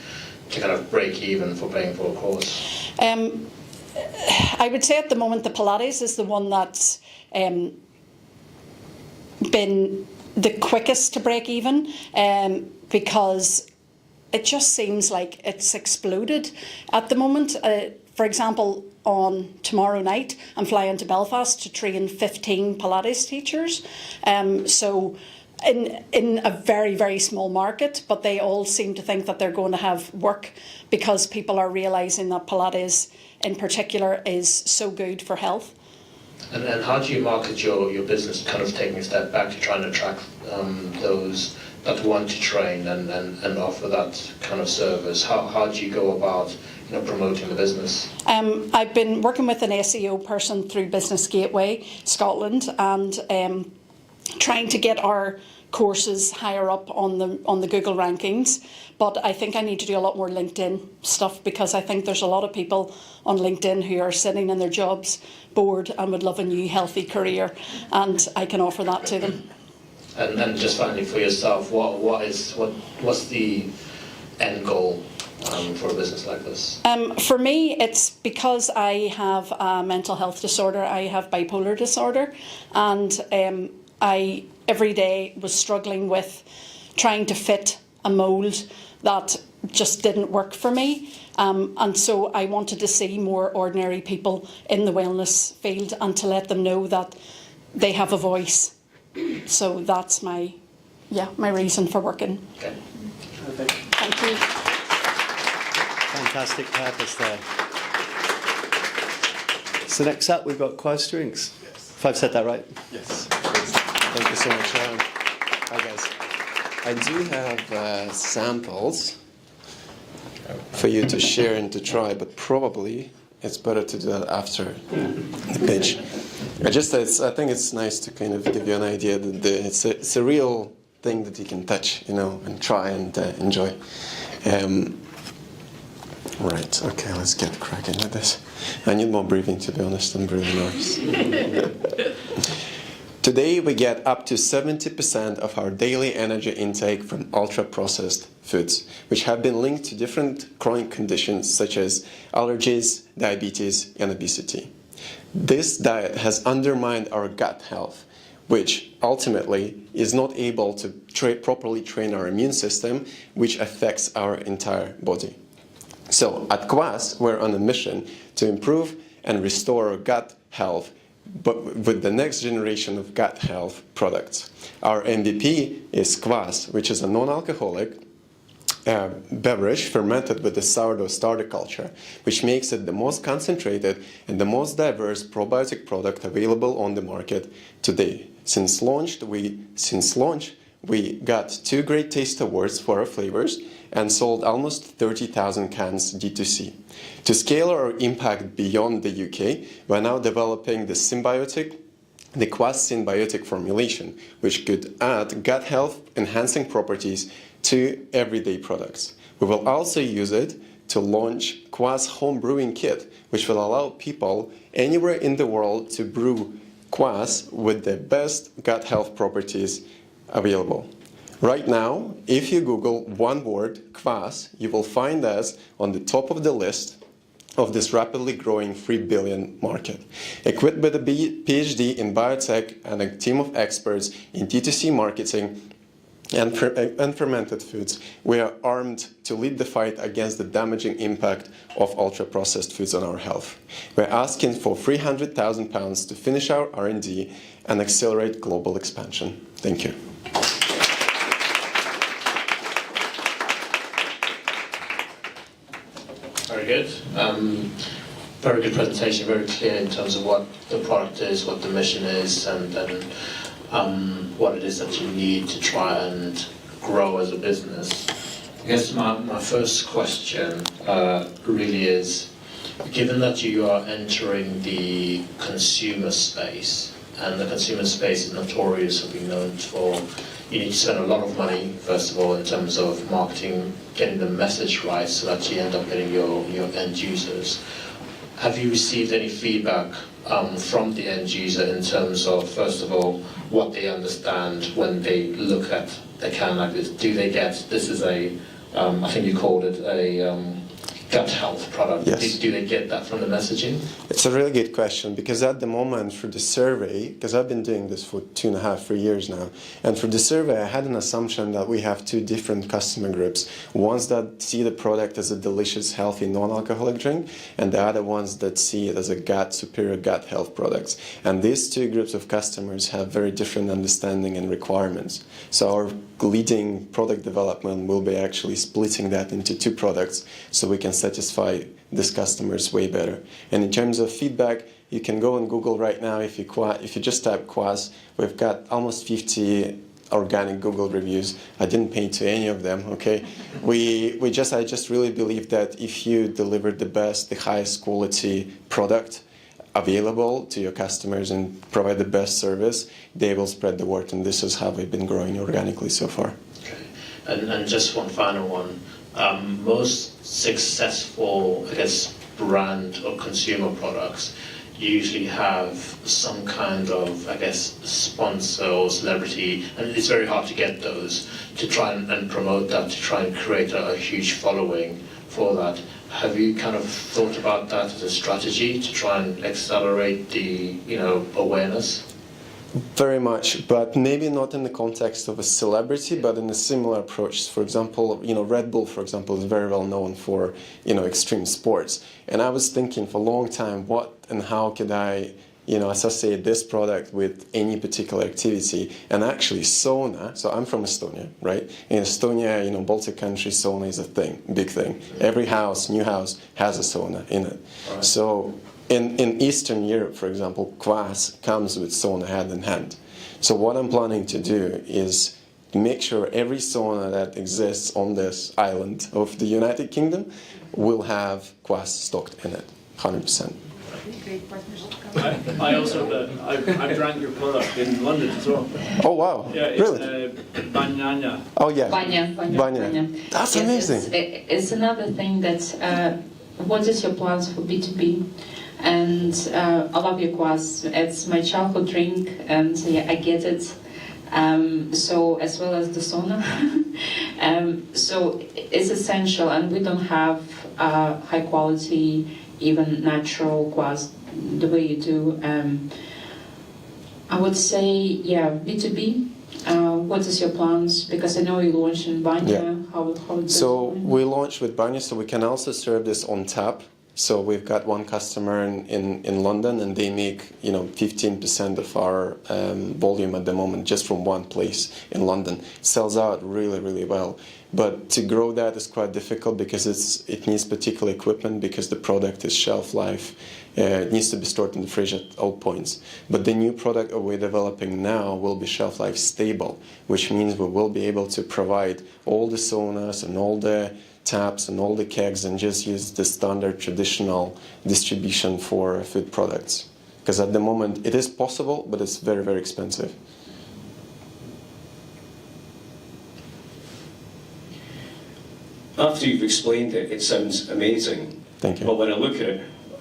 kind of break even for paying for a course? I would say at the moment the Pilates is the one that's been the quickest to break even, because it just seems like it's exploded at the moment. For example, on tomorrow night, I'm flying to Belfast to train 15 Pilates teachers. So in a very, very small market, but they all seem to think that they're going to have work because people are realising that Pilates in particular is so good for health. And how do you market your business, kind of taking a step back to try and attract those that want to train and offer that kind of service? How do you go about promoting the business? I've been working with an SEO person through Business Gateway Scotland and trying to get our courses higher up on the Google rankings. But I think I need to do a lot more LinkedIn stuff because I think there's a lot of people on LinkedIn who are sitting in their jobs bored and would love a new healthy career, and I can offer that to them. And just finally for yourself, what's the end goal for a business like this? For me, it's because I have a mental health disorder. I have bipolar disorder, and I every day was struggling with trying to fit a mould that just didn't work for me. And so I wanted to see more ordinary people in the wellness field and to let them know that they have a voice. So that's my reason for working. Okay. Thank you. Fantastic purpose there. So next up, we've got Quas drinks. If I've said that right. Yes. Thank you so much. Hi guys. I do have samples for you to share and to try, but probably it's better to do that after the pitch. I think it's nice to kind of give you an idea that it's a real thing that you can touch, and try and enjoy. Right, okay, let's get cracking with this. I need more breathing, to be honest. I'm breathing nervous. Today we get up to 70% of our daily energy intake from ultra-processed foods, which have been linked to different chronic conditions such as allergies, diabetes, and obesity. This diet has undermined our gut health, which ultimately is not able to properly train our immune system, which affects our entire body. So at Quas, we're on a mission to improve and restore our gut health, but with the next generation of gut health products. Our MVP is Quas, which is a non-alcoholic beverage fermented with the sourdough starter culture, which makes it the most concentrated and the most diverse probiotic product available on the market today. Since launch, we got 2 Great Taste Awards for our flavors and sold almost 30,000 cans D2C. To scale our impact beyond the UK, we're now developing the Quas symbiotic formulation, which could add gut health enhancing properties to everyday products. We will also use it to launch Quas home brewing kit, which will allow people anywhere in the world to brew Quas with the best gut health properties available. Right now, if you Google one word, Quas, you will find us on the top of the list of this rapidly growing 3 billion market. Equipped with a PhD in biotech and a team of experts in D2C marketing and fermented foods, we are armed to lead the fight against the damaging impact of ultra-processed foods on our health. We're asking for £300,000 to finish our R&D and accelerate global expansion. Thank you. Very good. Very good presentation, very clear in terms of what the product is, what the mission is, and then what it is that you need to try and grow as a business. I guess my first question really is, given that you are entering the consumer space, and the consumer space is notorious for being known for, you need to spend a lot of money, first of all, in terms of marketing, getting the message right so that you end up getting your end users. Have you received any feedback from the end user in terms of, first of all, what they understand when they look at a can like this? Do they get, this is a, I think you called it a gut health product. Yes. Do they get that from the messaging? It's a really good question, because at the moment for the survey, because I've been doing this for 3 years now, and for the survey I had an assumption that we have 2 different customer groups. Ones that see the product as a delicious, healthy, non-alcoholic drink, and the other ones that see it as a superior gut health products. And these 2 groups of customers have very different understanding and requirements. So our leading product development will be actually splitting that into 2 products so we can satisfy these customers way better. And in terms of feedback, you can go on Google right now. If you just type Quas, we've got almost 50 organic Google reviews. I didn't pay to any of them. Okay, I just really believe that if you deliver the best, the highest quality product available to your customers and provide the best service, they will spread the word. And this is how we've been growing organically so far. Okay, and just one final one. Most successful, I guess, brand or consumer products usually have some kind of, I guess, sponsor or celebrity, and it's very hard to get those, to try and promote that, to try and create a huge following for that. Have you kind of thought about that as a strategy to try and accelerate the, awareness? Very much, but maybe not in the context of a celebrity, but in a similar approach. For example, Red Bull, for example, is very well known for, extreme sports. And I was thinking for a long time, what and how could I, associate this product with any particular activity? And actually sauna, so I'm from Estonia, right? In Estonia, Baltic country, sauna is a thing, big thing. Every house, new house, has a sauna in it. Right. So in Eastern Europe, for example, Quas comes with sauna hand in hand. So what I'm planning to do is make sure every sauna that exists on this island of the United Kingdom will have Quas stocked in it, 100%. I also I've drank your product in London as well. Oh wow! Yeah, it's really? Banana. Oh yeah. Banya. That's amazing. It's another thing that. What is your plans for B2B? And I love your Quas. It's my childhood drink, and I get it. So as well as the sauna. So it's essential, and we don't have high quality, even natural Quas the way you do. I would say, yeah, B2B. What is your plans? Because I know you launched in Banya. Yeah. How So we launched with Banya, so we can also serve this on tap. So we've got one customer in London, and they make 15% of our volume at the moment just from one place in London. It sells out really, really well. But to grow that is quite difficult because it needs particular equipment because the product is shelf life. It needs to be stored in the fridge at all points. But the new product that we're developing now will be shelf life stable, which means we will be able to provide all the saunas and all the taps and all the kegs and just use the standard traditional distribution for food products. Because at the moment it is possible, but it's very, very expensive. After you've explained it, it sounds amazing. Thank you. But when I look at it,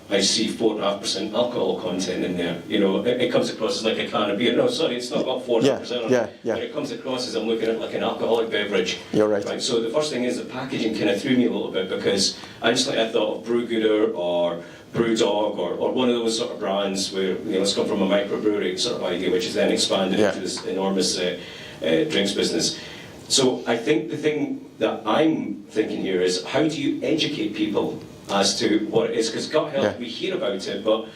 I see 4.5% alcohol content in there. It comes across as like a can of beer. No, sorry, it's not got 4.5% on it. Yeah. But it comes across as I'm looking at like an alcoholic beverage. You're right. So the first thing is the packaging kind of threw me a little bit because I thought of Brewgooder or Brewdog or one of those sort of brands where it's come from a microbrewery sort of idea, which is then expanded into this enormous drinks business. So I think the thing that I'm thinking here is how do you educate people as to what it is? Because gut health, we hear about it, but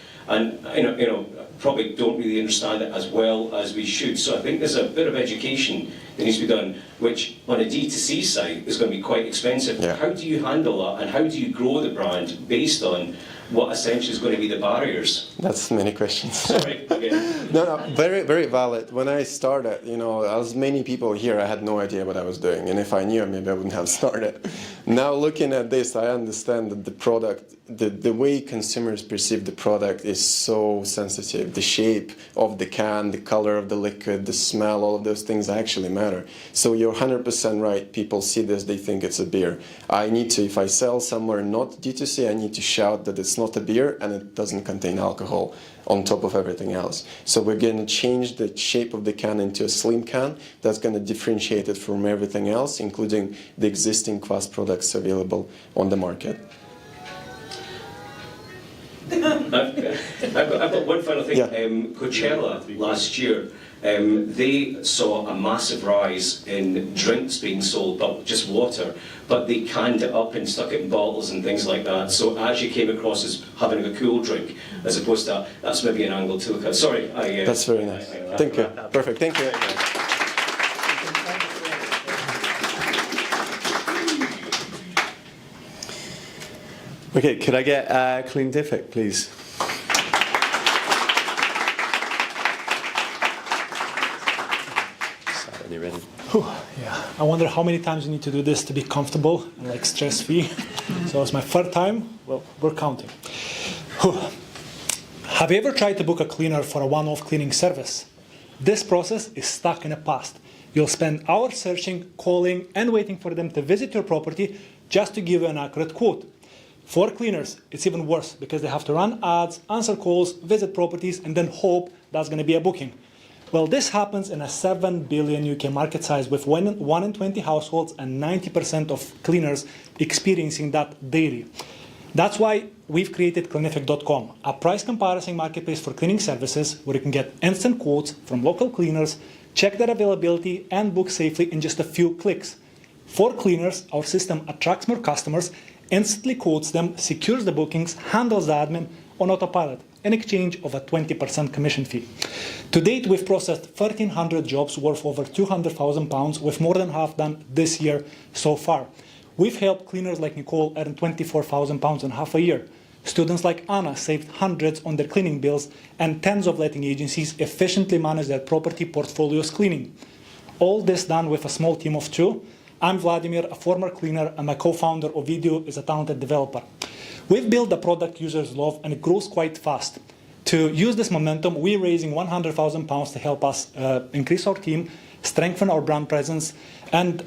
probably don't really understand it as well as we should. So I think there's a bit of education that needs to be done, which on a D2C side is going to be quite expensive. Yeah. How do you handle that, and how do you grow the brand based on what essentially is going to be the barriers? That's many questions. Sorry, again. No, very, very valid. When I started, as many people here, I had no idea what I was doing. And if I knew, maybe I wouldn't have started. Now looking at this, I understand that the product, the way consumers perceive the product is so sensitive. The shape of the can, the color of the liquid, the smell, all of those things actually matter. So you're 100% right. People see this, they think it's a beer. I need to, if I sell somewhere not D2C, I need to shout that it's not a beer and it doesn't contain alcohol on top of everything else. So we're going to change the shape of the can into a slim can. That's going to differentiate it from everything else, including the existing Quas products available on the market. I've got one final thing. Yeah. Coachella last year, they saw a massive rise in drinks being sold, but just water, but they canned it up and stuck it in bottles and things like that. So it actually came across as having a cool drink, as opposed to that's maybe an angle to look at. Sorry. That's very nice. Thank you. Perfect. Thank you. Okay, could I get Cleanifiq, please? Yeah, I wonder how many times you need to do this to be comfortable and like stress-free. So it's my third time. Well, we're counting. Have you ever tried to book a cleaner for a one-off cleaning service? This process is stuck in the past. You'll spend hours searching, calling, and waiting for them to visit your property just to give you an accurate quote. For cleaners, it's even worse because they have to run ads, answer calls, visit properties, and then hope that's going to be a booking. Well, this happens in a 7 billion UK market size with 1 in 20 households and 90% of cleaners experiencing that daily. That's why we've created Cleanifiq.com, a price comparison marketplace for cleaning services where you can get instant quotes from local cleaners, check their availability, and book safely in just a few clicks. For cleaners, our system attracts more customers, instantly quotes them, secures the bookings, handles the admin on autopilot in exchange of a 20% commission fee. To date, we've processed 1,300 jobs worth over £200,000, with more than half done this year so far. We've helped cleaners like Nicole earn £24,000 in half a year. Students like Anna saved hundreds on their cleaning bills, and tens of letting agencies efficiently manage their property portfolios cleaning. All this done with a small team of 2. I'm Vladimir, a former cleaner, and my co-founder Ovidiu is a talented developer. We've built a product users love, and it grows quite fast. To use this momentum, we're raising £100,000 to help us increase our team, strengthen our brand presence, and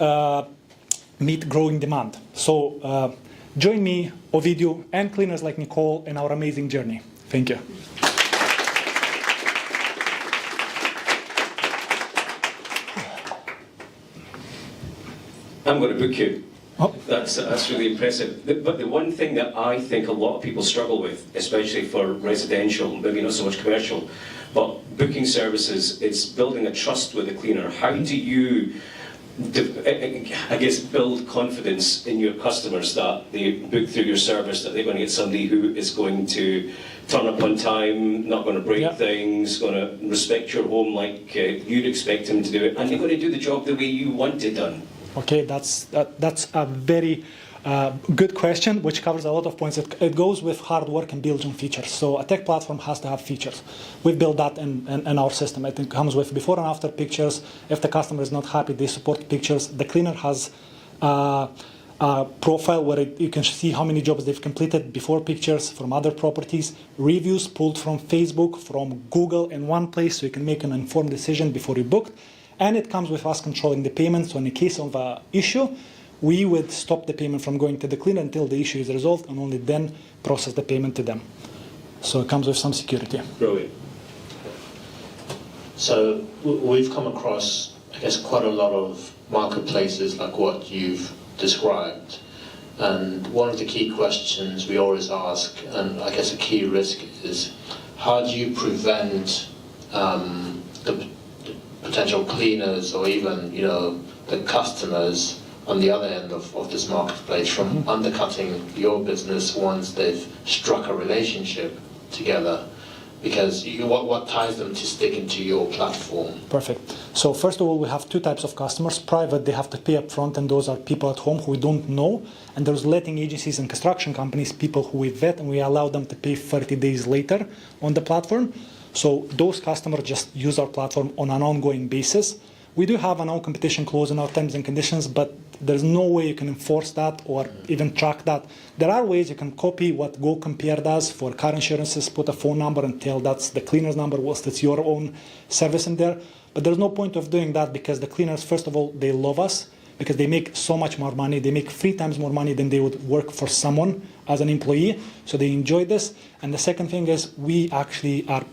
meet growing demand. So join me, Ovidiu, and cleaners like Nicole in our amazing journey. Thank you. I'm going to book you. Oh. That's really impressive. But the one thing that I think a lot of people struggle with, especially for residential, maybe not so much commercial, But booking services, it's building a trust with the cleaner. How do you, I guess, build confidence in your customers that they book through your service, that they're going to get somebody who is going to turn up on time, not going to break things, going to respect your home like you'd expect him to do it, and they're going to do the job the way you want it done? Okay, that's a very good question, which covers a lot of points. It goes with hard work and building features. So a tech platform has to have features. We've built that in our system. It comes with before and after pictures. If the customer is not happy, they support pictures. The cleaner has a profile where you can see how many jobs they've completed before pictures from other properties, reviews pulled from Facebook, from Google in one place, so you can make an informed decision before you booked. And it comes with us controlling the payments. So in the case of an issue, we would stop the payment from going to the cleaner until the issue is resolved, and only then process the payment to them. So it comes with some security. Brilliant. So we've come across, I guess, quite a lot of marketplaces like what you've described. And one of the key questions we always ask, and I guess a key risk, is how do you prevent the potential cleaners or even, you know, the customers on the other end of this marketplace from undercutting your business once they've struck a relationship together? Because what ties them to sticking to your platform? Perfect. So first of all, we have two types of customers. Private, they have to pay up front, and those are people at home who we don't know. And there's letting agencies and construction companies, people who we vet, and we allow them to pay 30 days later on the platform. So those customers just use our platform on an ongoing basis. We do have a non-competition clause in our terms and conditions, but there's no way you can enforce that or even track that. There are ways you can copy what Go Compare does for car insurances, put a phone number and tell that's the cleaner's number whilst it's your own service in there. But there's no point of doing that because the cleaners, first of all, they love us because they make so much more money. They make 3 times more money than they would work for someone as an employee. So they enjoy this. And the second thing is we actually are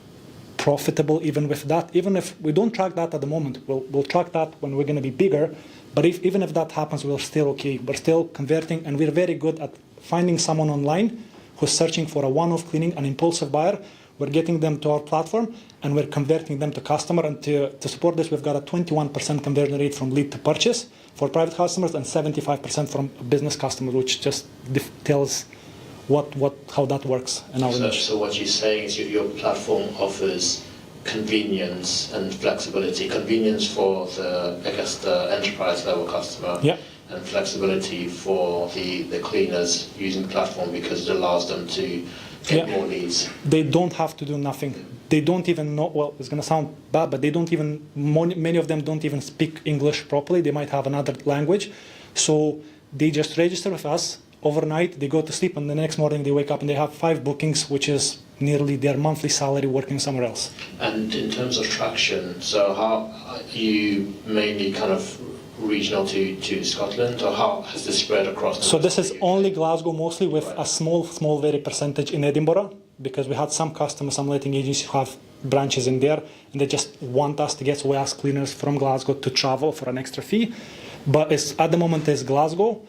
profitable even with that. Even if we don't track that at the moment, we'll track that when we're going to be bigger. But even if that happens, we're still okay. We're still converting, and we're very good at finding someone online who's searching for a one-off cleaning, an impulsive buyer. We're getting them to our platform, and we're converting them to customer. And to support this, we've got a 21% conversion rate from lead to purchase for private customers and 75% from business customers, which just tells how that works in our niche. So what you're saying is your platform offers convenience and flexibility. Convenience for the enterprise level customer, and flexibility for the cleaners using the platform because it allows them to get more leads. They don't have to do nothing. They don't even know, well, it's going to sound bad, but they don't even, many of them don't even speak English properly. They might have another language. So they just register with us overnight, they go to sleep, and the next morning they wake up and they have 5 bookings, which is nearly their monthly salary working somewhere else. And in terms of traction, so how are you mainly kind of regional to Scotland, or how has this spread across the So this is only Glasgow mostly, with a small very percentage in Edinburgh, because we had some customers, some letting agencies who have branches in there, and they just want us to get, so we ask cleaners from Glasgow to travel for an extra fee. But at the moment it's Glasgow,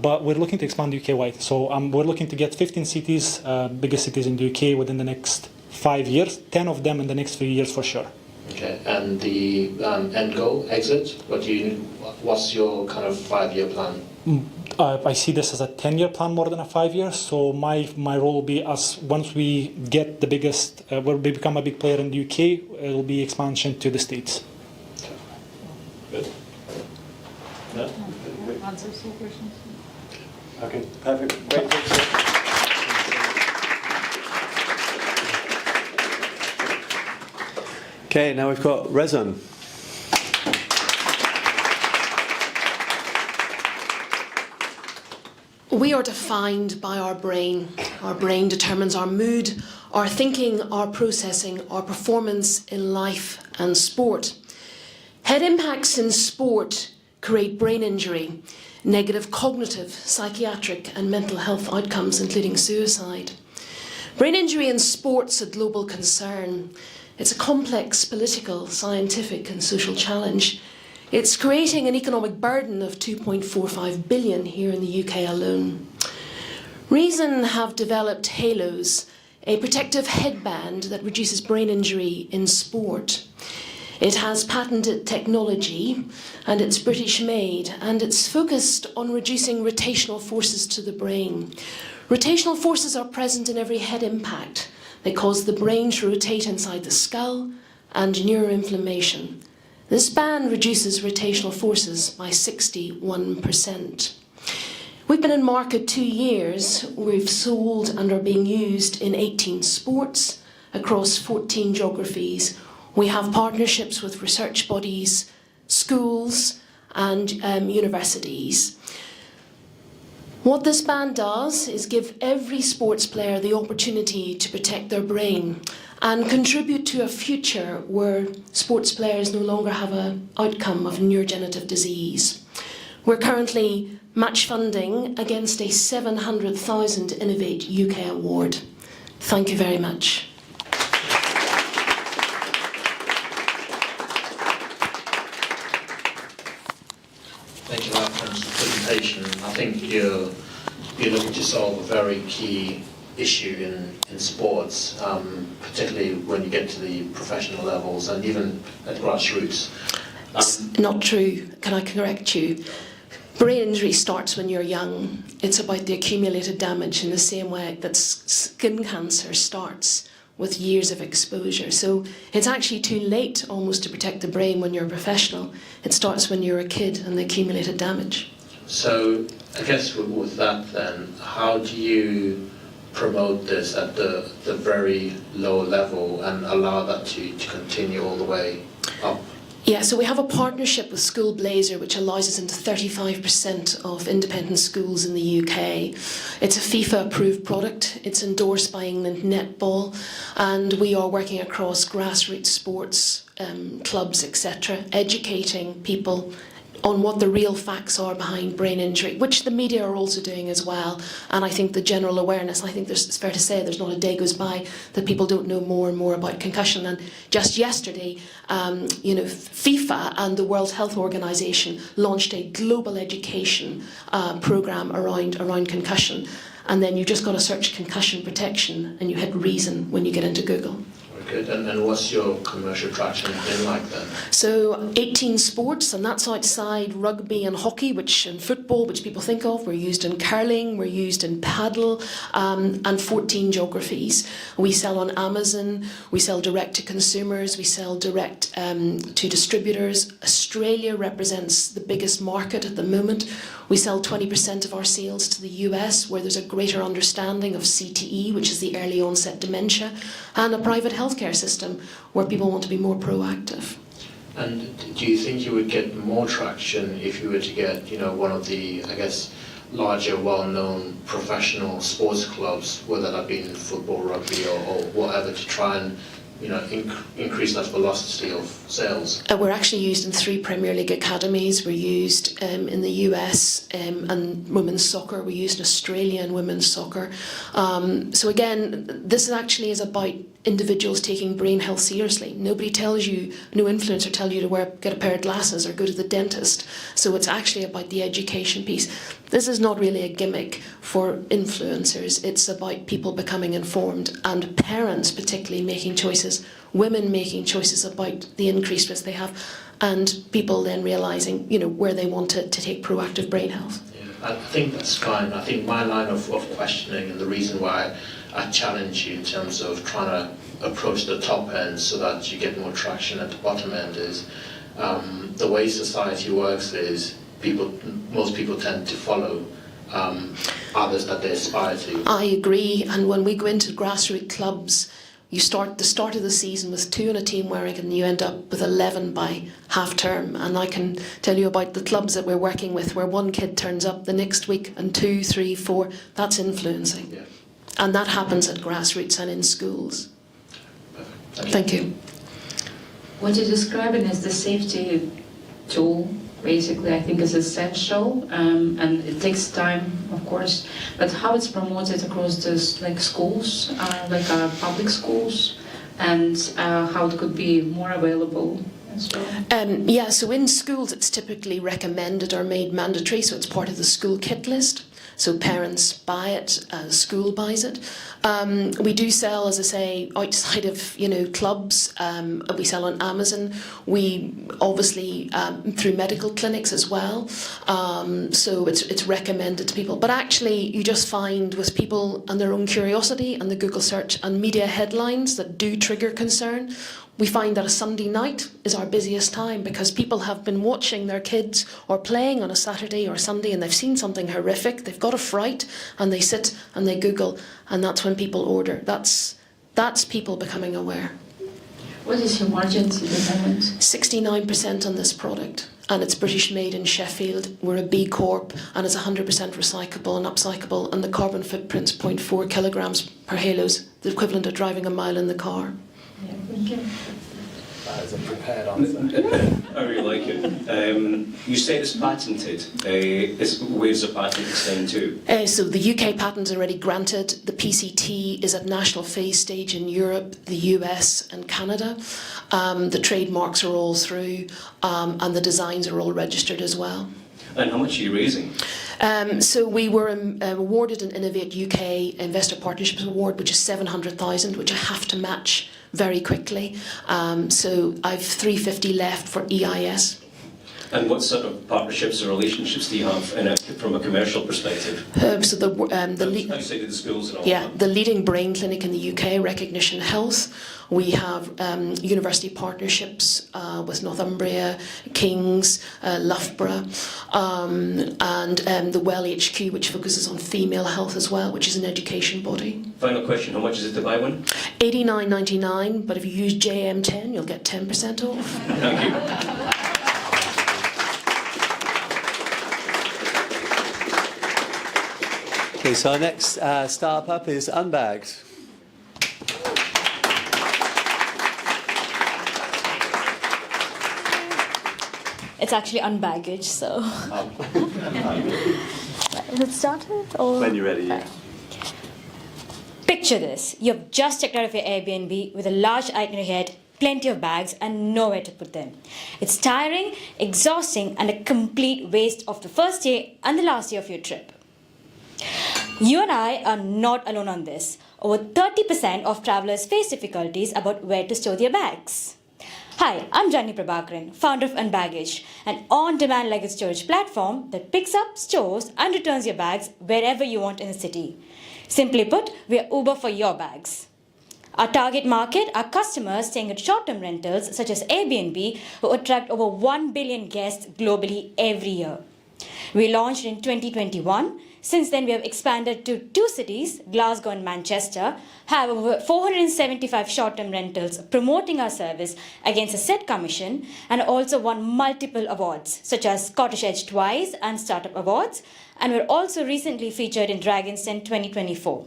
but we're looking to expand UK-wide. So we're looking to get 15 cities, biggest cities in the UK within the next 5 years, 10 of them in the next 3 years for sure. Okay, and the end goal, exit, what's your kind of 5-year plan? I see this as a 10-year plan more than a 5 years. So my role will be, once we get the biggest, we become a big player in the UK, it will be expansion to the States. Good. No? Answers to your questions. Okay, perfect. Great. Okay, now we've got Rezon. We are defined by our brain. Our brain determines our mood, our thinking, our processing, our performance in life and sport. Head impacts in sport create brain injury, negative cognitive, psychiatric and mental health outcomes, including suicide. Brain injury in sport's a global concern. It's a complex political, scientific and social challenge. It's creating an economic burden of 2.45 billion here in the UK alone. Rezon have developed Halos, a protective headband that reduces brain injury in sport. It has patented technology and it's British made and it's focused on reducing rotational forces to the brain. Rotational forces are present in every head impact. They cause the brain to rotate inside the skull and neuroinflammation. This band reduces rotational forces by 61%. We've been in market 2 years. We've sold and are being used in 18 sports across 14 geographies. We have partnerships with research bodies, schools and universities. What this band does is give every sports player the opportunity to protect their brain and contribute to a future where sports players no longer have an outcome of neurodegenerative disease. We're currently match funding against a 700,000 Innovate UK award. Thank you very much. Thank you for that presentation. I think you're looking to solve a very key issue in sports, particularly when you get to the professional levels and even at grassroots. It's not true. Can I correct you? Brain injury starts when you're young. It's about the accumulated damage in the same way that skin cancer starts with years of exposure. So it's actually too late almost to protect the brain when you're a professional. It starts when you're a kid and the accumulated damage. So I guess with that then, how do you promote this at the very low level and allow that to continue all the way up? Yeah, so we have a partnership with School Blazer which allows us into 35% of independent schools in the UK. It's a FIFA approved product, it's endorsed by England Netball, and we are working across grassroots sports, clubs, etc., educating people on what the real facts are behind brain injury, which the media are also doing as well. And I think the general awareness, I think it's fair to say there's not a day goes by that people don't know more and more about concussion. And just yesterday, FIFA and the World Health Organization launched a global education program around concussion. And then you just got to search concussion protection and you hit Rezon when you get into Google. Good. And what's your commercial traction been like then? So 18 sports, and that's outside rugby and hockey, and football, which people think of. We're used in curling, we're used in paddle, and 14 geographies. We sell on Amazon, we sell direct to consumers, we sell direct to distributors. Australia represents the biggest market at the moment. We sell 20% of our sales to the US, where there's a greater understanding of CTE, which is the early onset dementia, and a private healthcare system where people want to be more proactive. And do you think you would get more traction if you were to get, one of the, I guess, larger, well-known professional sports clubs, whether that be in football, rugby, or whatever, to try and increase that velocity of sales? We're actually used in 3 Premier League academies. We're used in the US and women's soccer. We're used in Australia and women's soccer. So again, this actually is about individuals taking brain health seriously. Nobody tells you, no influencer tells you to get a pair of glasses or go to the dentist. So it's actually about the education piece. This is not really a gimmick for influencers. It's about people becoming informed and parents particularly making choices, women making choices about the increased risk they have, and people then realising, where they want to take proactive brain health. Yeah, I think that's fine. I think my line of questioning and the reason why I challenge you in terms of trying to approach the top end so that you get more traction at the bottom end is the way society works is most people tend to follow others that they aspire to. I agree, and when we go into grassroots clubs, you start the start of the season with 2 in a team wearing and you end up with 11 by half term. And I can tell you about the clubs that we're working with where 1 kid turns up the next week and 2, 3, 4, that's influencing. Yeah. And that happens at grassroots and in schools. Perfect. Thank you. What you're describing is the safety tool, basically, I think is essential, and it takes time, of course, but how it's promoted across this, schools, public schools, and how it could be more available as well? So in schools it's typically recommended or made mandatory, so it's part of the school kit list. So parents buy it, school buys it. We do sell, as I say, outside of clubs. We sell on Amazon. We obviously through medical clinics as well. So it's recommended to people. But actually, you just find with people and their own curiosity and the Google search and media headlines that do trigger concern. We find that a Sunday night is our busiest time because people have been watching their kids or playing on a Saturday or Sunday and they've seen something horrific, they've got a fright and they sit and they Google and that's when people order. That's people becoming aware. What is your margin to the moment? 69% on this product and it's British made in Sheffield. We're a B Corp and it's 100% recyclable and upcyclable and the carbon footprint's 0.4 kilograms per halos, the equivalent of driving a mile in the car. Yeah, thank you. That is a prepared answer. I really like it. You said it's patented. Where's the patent extend to? So the UK patent's already granted. The PCT is at national phase stage in Europe, the US and Canada. The trademarks are all through and the designs are all registered as well. And how much are you raising? So we were awarded an Innovate UK Investor Partnerships Award, which is 700,000, which I have to match very quickly. So I've 350 left for EIS. And what sort of partnerships or relationships do you have from a commercial perspective? So outside of the schools and all that? The leading brain clinic in the UK, Recognition Health. We have university partnerships with Northumbria, King's, Loughborough, and the Well HQ, which focuses on female health as well, which is an education body. Final question, how much is it to buy one? $89.99, but if you use JM10, you'll get 10% off. Thank you. Okay, so our next startup is Unbaggaged. It's actually Unbaggaged, so. Is it started? Or? When you're ready, yeah. Picture this. You've just checked out of your Airbnb with a large item in your head, plenty of bags, and nowhere to put them. It's tiring, exhausting, and a complete waste of the first day and the last day of your trip. You and I are not alone on this. Over 30% of travelers face difficulties about where to store their bags. Hi, I'm Janni Prabhakaran, founder of Unbaggaged, an on-demand luggage storage platform that picks up, stores, and returns your bags wherever you want in the city. Simply put, we are Uber for your bags. Our target market are customers staying at short-term rentals such as Airbnb, who attract over 1 billion guests globally every year. We launched in 2021. Since then, we have expanded to 2 cities, Glasgow and Manchester, have over 475 short-term rentals promoting our service against a set commission, and also won multiple awards, such as Scottish Edge twice and Startup Awards, and we're also recently featured in Dragon's Den 2024.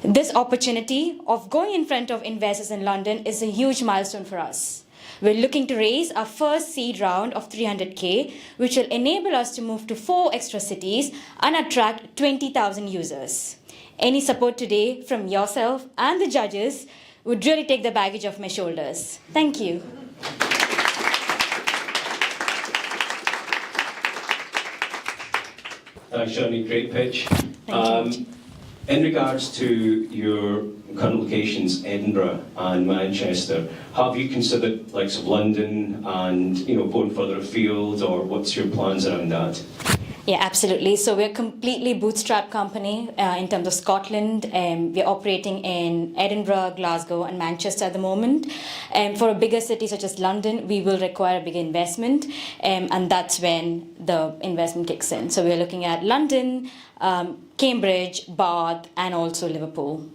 This opportunity of going in front of investors in London is a huge milestone for us. We're looking to raise our first seed round of 300k, which will enable us to move to 4 extra cities and attract 20,000 users. Any support today from yourself and the judges would really take the baggage off my shoulders. Thank you. Thanks, Johnny. Great pitch. Thank you. In regards to your current locations, Edinburgh and Manchester, have you considered likes of London and going further afield, or what's your plans around that? Yeah, absolutely. So we're a completely bootstrap company in terms of Scotland. We're operating in Edinburgh, Glasgow and Manchester at the moment. For a bigger city such as London, we will require a bigger investment, and that's when the investment kicks in. So we're looking at London, Cambridge, Bath and also Liverpool.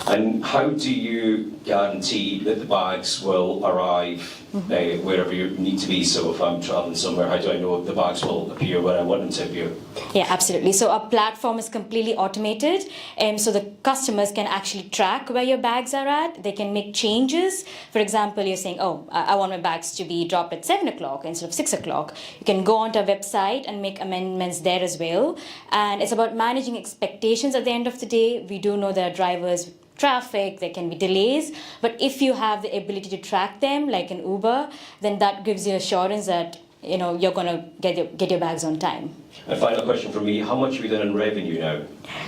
And how do you guarantee that the bags will arrive wherever you need to be? So if I'm travelling somewhere, how do I know if the bags will appear where I want them to appear? Yeah, absolutely. So our platform is completely automated, so the customers can actually track where your bags are at. They can make changes. For example, you're saying, oh, I want my bags to be dropped at 7 o'clock instead of 6 o'clock. You can go onto our website and make amendments there as well. And it's about managing expectations at the end of the day. We do know there are drivers, traffic, there can be delays, but if you have the ability to track them like an Uber, then that gives you assurance that you're going to get your bags on time. A final question from me, how much have you done in revenue now?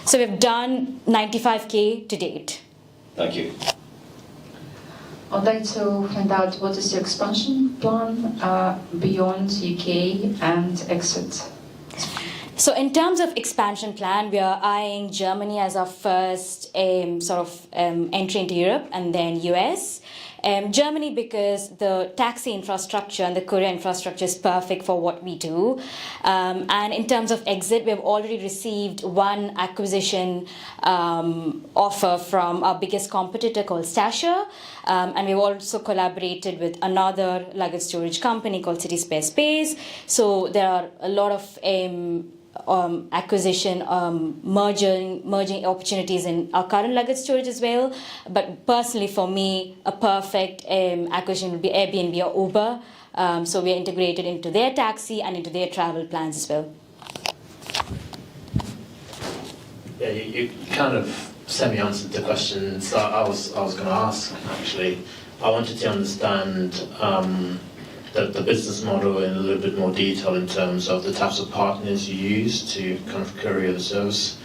So we've done 95k to date. Thank you. I'd like to find out what is your expansion plan beyond UK and exit? So in terms of expansion plan, we are eyeing Germany as our first entry into Europe, and then US. Germany, because the taxi infrastructure and the courier infrastructure is perfect for what we do. And in terms of exit, we've already received one acquisition offer from our biggest competitor called Stasher. And we've also collaborated with another luggage storage company called City Spare Space. So there are a lot of acquisition, merging opportunities in our current luggage storage as well. But personally, for me, a perfect acquisition would be Airbnb or Uber. So we are integrated into their taxi and into their travel plans as well. Yeah, you kind of semi-answered the questions that I was going to ask, actually. I wanted to understand the business model in a little bit more detail in terms of the types of partners you use to kind of courier the service,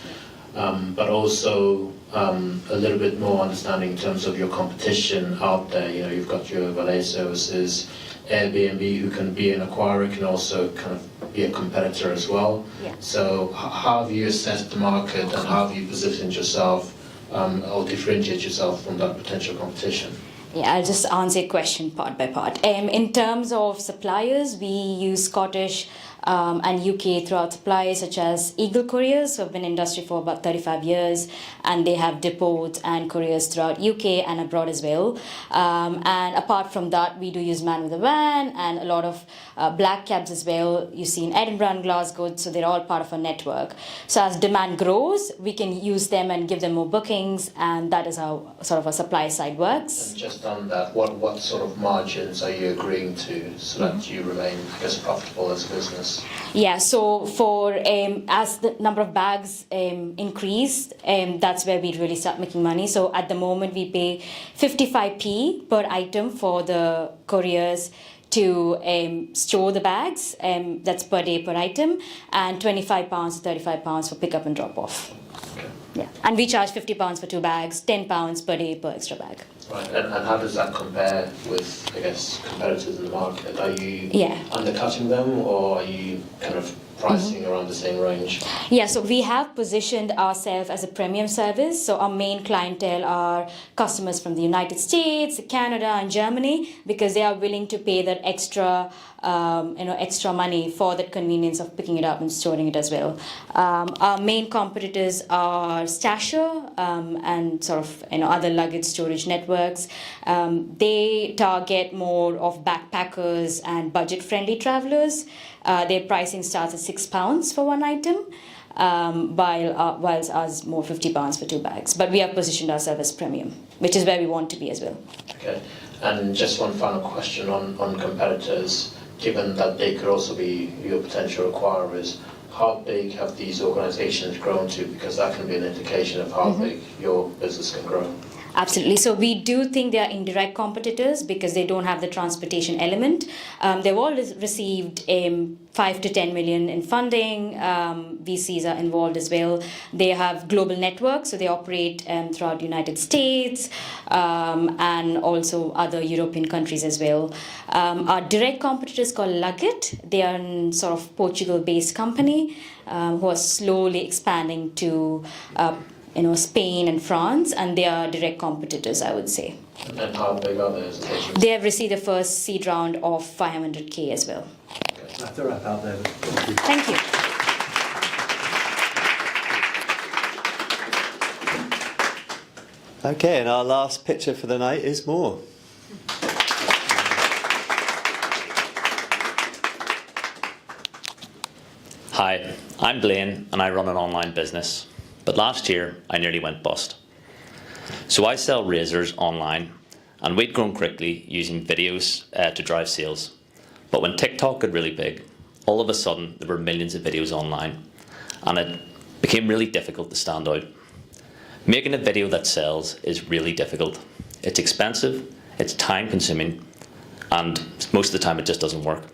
but also a little bit more understanding in terms of your competition out there. You've got your valet services, Airbnb, who can be an acquirer, can also kind of be a competitor as well. Yeah. So how have you assessed the market and how have you positioned yourself or differentiate yourself from that potential competition? Yeah, I'll just answer your question part by part. In terms of suppliers, we use Scottish and UK throughout suppliers such as Eagle Couriers, who have been in industry for about 35 years, and they have depots and couriers throughout UK and abroad as well. And apart from that, we do use Man with a Van and a lot of black cabs as well. You see in Edinburgh and Glasgow, so they're all part of our network. So as demand grows, we can use them and give them more bookings, and that is how sort of our supply side works. And just on that, what sort of margins are you agreeing to so that you remain, I guess, profitable as a business? Yeah, so for as the number of bags increased, that's where we really start making money. So at the moment, we pay 55p per item for the couriers to store the bags. That's per day per item, and £25 to £35 for pick up and drop off. Okay. Yeah, and we charge £50 for 2 bags, £10 per day per extra bag. Right, and how does that compare with, I guess, competitors in the market? Are you undercutting them, or are you kind of pricing around the same range? Yeah, so we have positioned ourselves as a premium service. So our main clientele are customers from the United States, Canada, and Germany, because they are willing to pay that extra money for that convenience of picking it up and storing it as well. Our main competitors are Stasher and sort of other luggage storage networks. They target more of backpackers and budget-friendly travelers. Their pricing starts at £6 for one item, whilst ours more £50 for 2 bags. But we have positioned ourselves as premium, which is where we want to be as well. Okay, and just one final question on competitors. Given that they could also be your potential acquirers, how big have these organisations grown to? Because that can be an indication of how big your business can grow. Absolutely. So we do think they are indirect competitors because they don't have the transportation element. They've all received 5 to 10 million in funding. VCs are involved as well. They have global networks, so they operate throughout the United States and also other European countries as well. Our direct competitors called Luggit. They are a sort of Portugal-based company who are slowly expanding to Spain and France, and they are direct competitors, I would say. And how big are they as a business? They have received the first seed round of 500k as well. I have to wrap out there. Thank you. Okay, and our last picture for the night is more. Hi, I'm Blaine and I run an online business. But last year, I nearly went bust. So I sell razors online, and we'd grown quickly using videos to drive sales. But when TikTok got really big, all of a sudden there were millions of videos online, and it became really difficult to stand out. Making a video that sells is really difficult. It's expensive, it's time consuming, and most of the time it just doesn't work.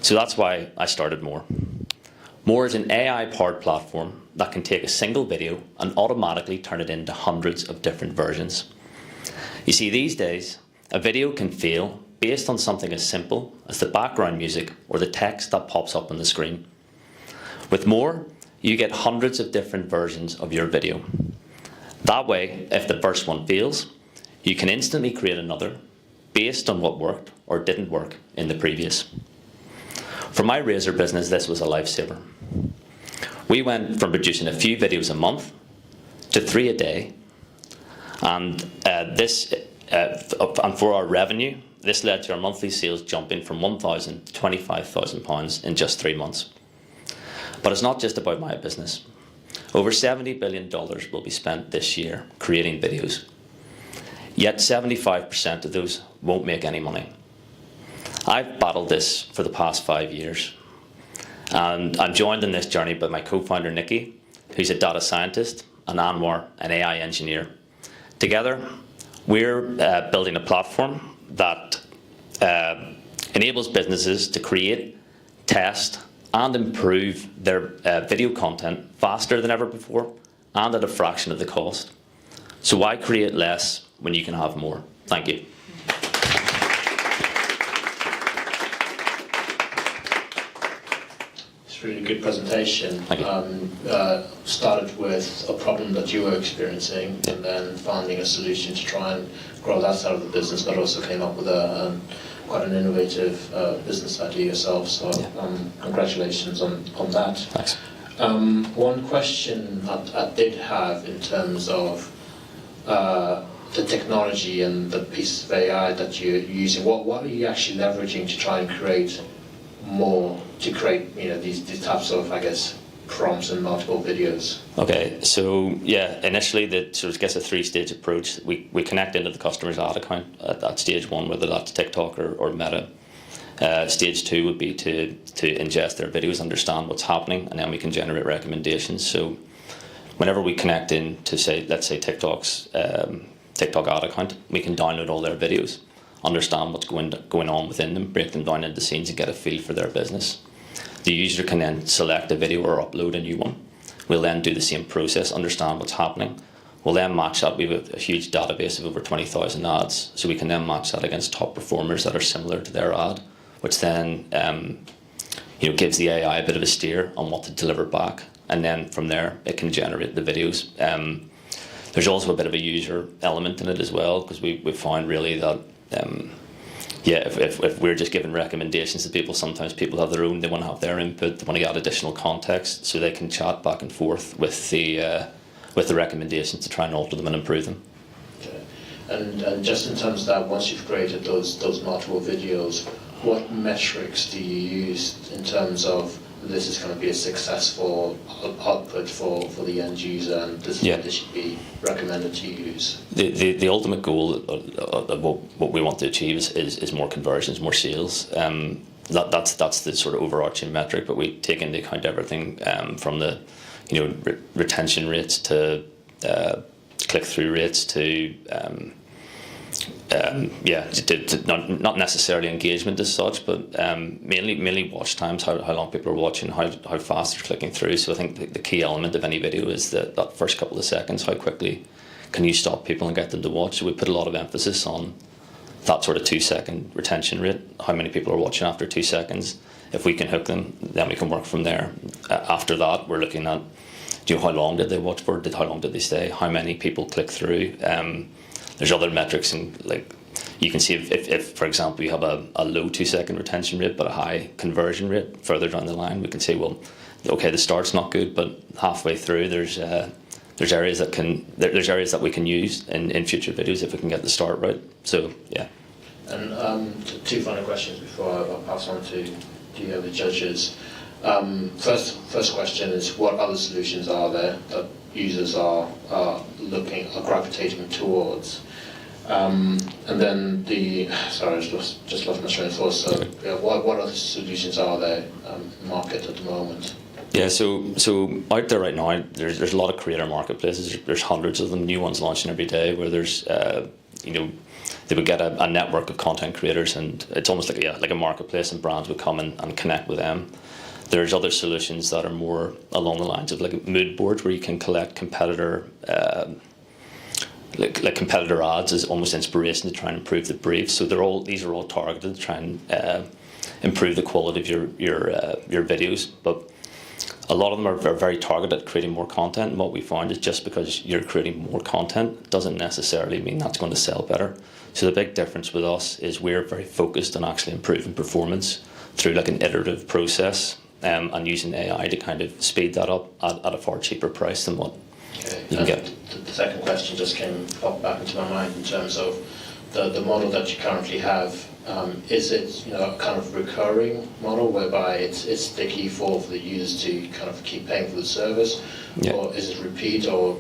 So that's why I started More. More is an AI-powered platform that can take a single video and automatically turn it into hundreds of different versions. You see, these days, a video can fail based on something as simple as the background music or the text that pops up on the screen. With More, you get hundreds of different versions of your video. That way, if the first one fails, you can instantly create another based on what worked or didn't work in the previous. For my razor business, this was a lifesaver. We went from producing a few videos a month to 3 a day, and for our revenue, this led to our monthly sales jumping from £1,000 to £25,000 in just 3 months. But it's not just about my business. Over $70 billion will be spent this year creating videos. Yet 75% of those won't make any money. I've battled this for the past 5 years. And I'm joined in this journey by my co-founder Nikki, who's a data scientist, and Anwar, an AI engineer. Together, we're building a platform that enables businesses to create, test, and improve their video content faster than ever before and at a fraction of the cost. So why create less when you can have more? Thank you. It's a really good presentation. Thank you. Started with a problem that you were experiencing and then finding a solution to try and grow that side of the business, but also came up with quite an innovative business idea yourself, so congratulations on that. Thanks. One question I did have in terms of the technology and the piece of AI that you're using, what are you actually leveraging to try and create more, to create these types of, I guess, prompts and multiple videos? Okay, so yeah, initially the sort of a 3-stage approach. We connect into the customer's ad account at stage 1, whether that's TikTok or Meta. Stage 2 would be to ingest their videos, understand what's happening, and then we can generate recommendations. So whenever we connect in to let's say TikTok's TikTok ad account, we can download all their videos, understand what's going on within them, break them down into scenes and get a feel for their business. The user can then select a video or upload a new one. We'll then do the same process, understand what's happening. We'll then match that. We have a huge database of over 20,000 ads, so we can then match that against top performers that are similar to their ad, which then gives the AI a bit of a steer on what to deliver back. And then from there, it can generate the videos. There's also a bit of a user element in it as well, because we've found really that if we're just giving recommendations to people, sometimes people have their own, they want to have their input, they want to get additional context, so they can chat back and forth with the recommendations to try and alter them and improve them. Okay. And just in terms of that, once you've created those multiple videos, what metrics do you use in terms of this is going to be a successful output for the end user, and this is what they should be recommended to use? The ultimate goal of what we want to achieve is more conversions, more sales. That's the sort of overarching metric, but we take into account everything from the retention rates to click-through rates to not necessarily engagement as such, but mainly watch times, how long people are watching, how fast they're clicking through. So I think the key element of any video is that first couple of seconds, how quickly can you stop people and get them to watch. So we put a lot of emphasis on that sort of 2-second retention rate, how many people are watching after 2 seconds. If we can hook them, then we can work from there. After that, we're looking at how long did they watch for, how long did they stay, how many people click through. There's other metrics, and like you can see if for example you have a low 2-second retention rate but a high conversion rate further down the line, we can say, well, okay, the start's not good, but halfway through there's areas that we can use in future videos if we can get the start right. So yeah. And 2 final questions before I pass on to the other judges. First question is, what other solutions are there that users are gravitating towards? And then sorry, I just lost my train of thought. So what other solutions are there in the market at the moment? Yeah, so out there right now, there's a lot of creator marketplaces. There's hundreds of them, new ones launching every day, where there's they would get a network of content creators, and it's almost like a marketplace, and brands would come and connect with them. There's other solutions that are more along the lines of like mood boards, where you can collect competitor like competitor ads as almost inspiration to try and improve the brief. So these are all targeted to try and improve the quality of your videos. But a lot of them are very targeted at creating more content. And what we found is just because you're creating more content doesn't necessarily mean that's going to sell better. So the big difference with us is we're very focused on actually improving performance through like an iterative process, and using AI to kind of speed that up at a far cheaper price than what you can get. The second question just popped back into my mind in terms of the model that you currently have. Is it a kind of recurring model whereby it's sticky for the users to kind of keep paying for the service, or is it repeat, or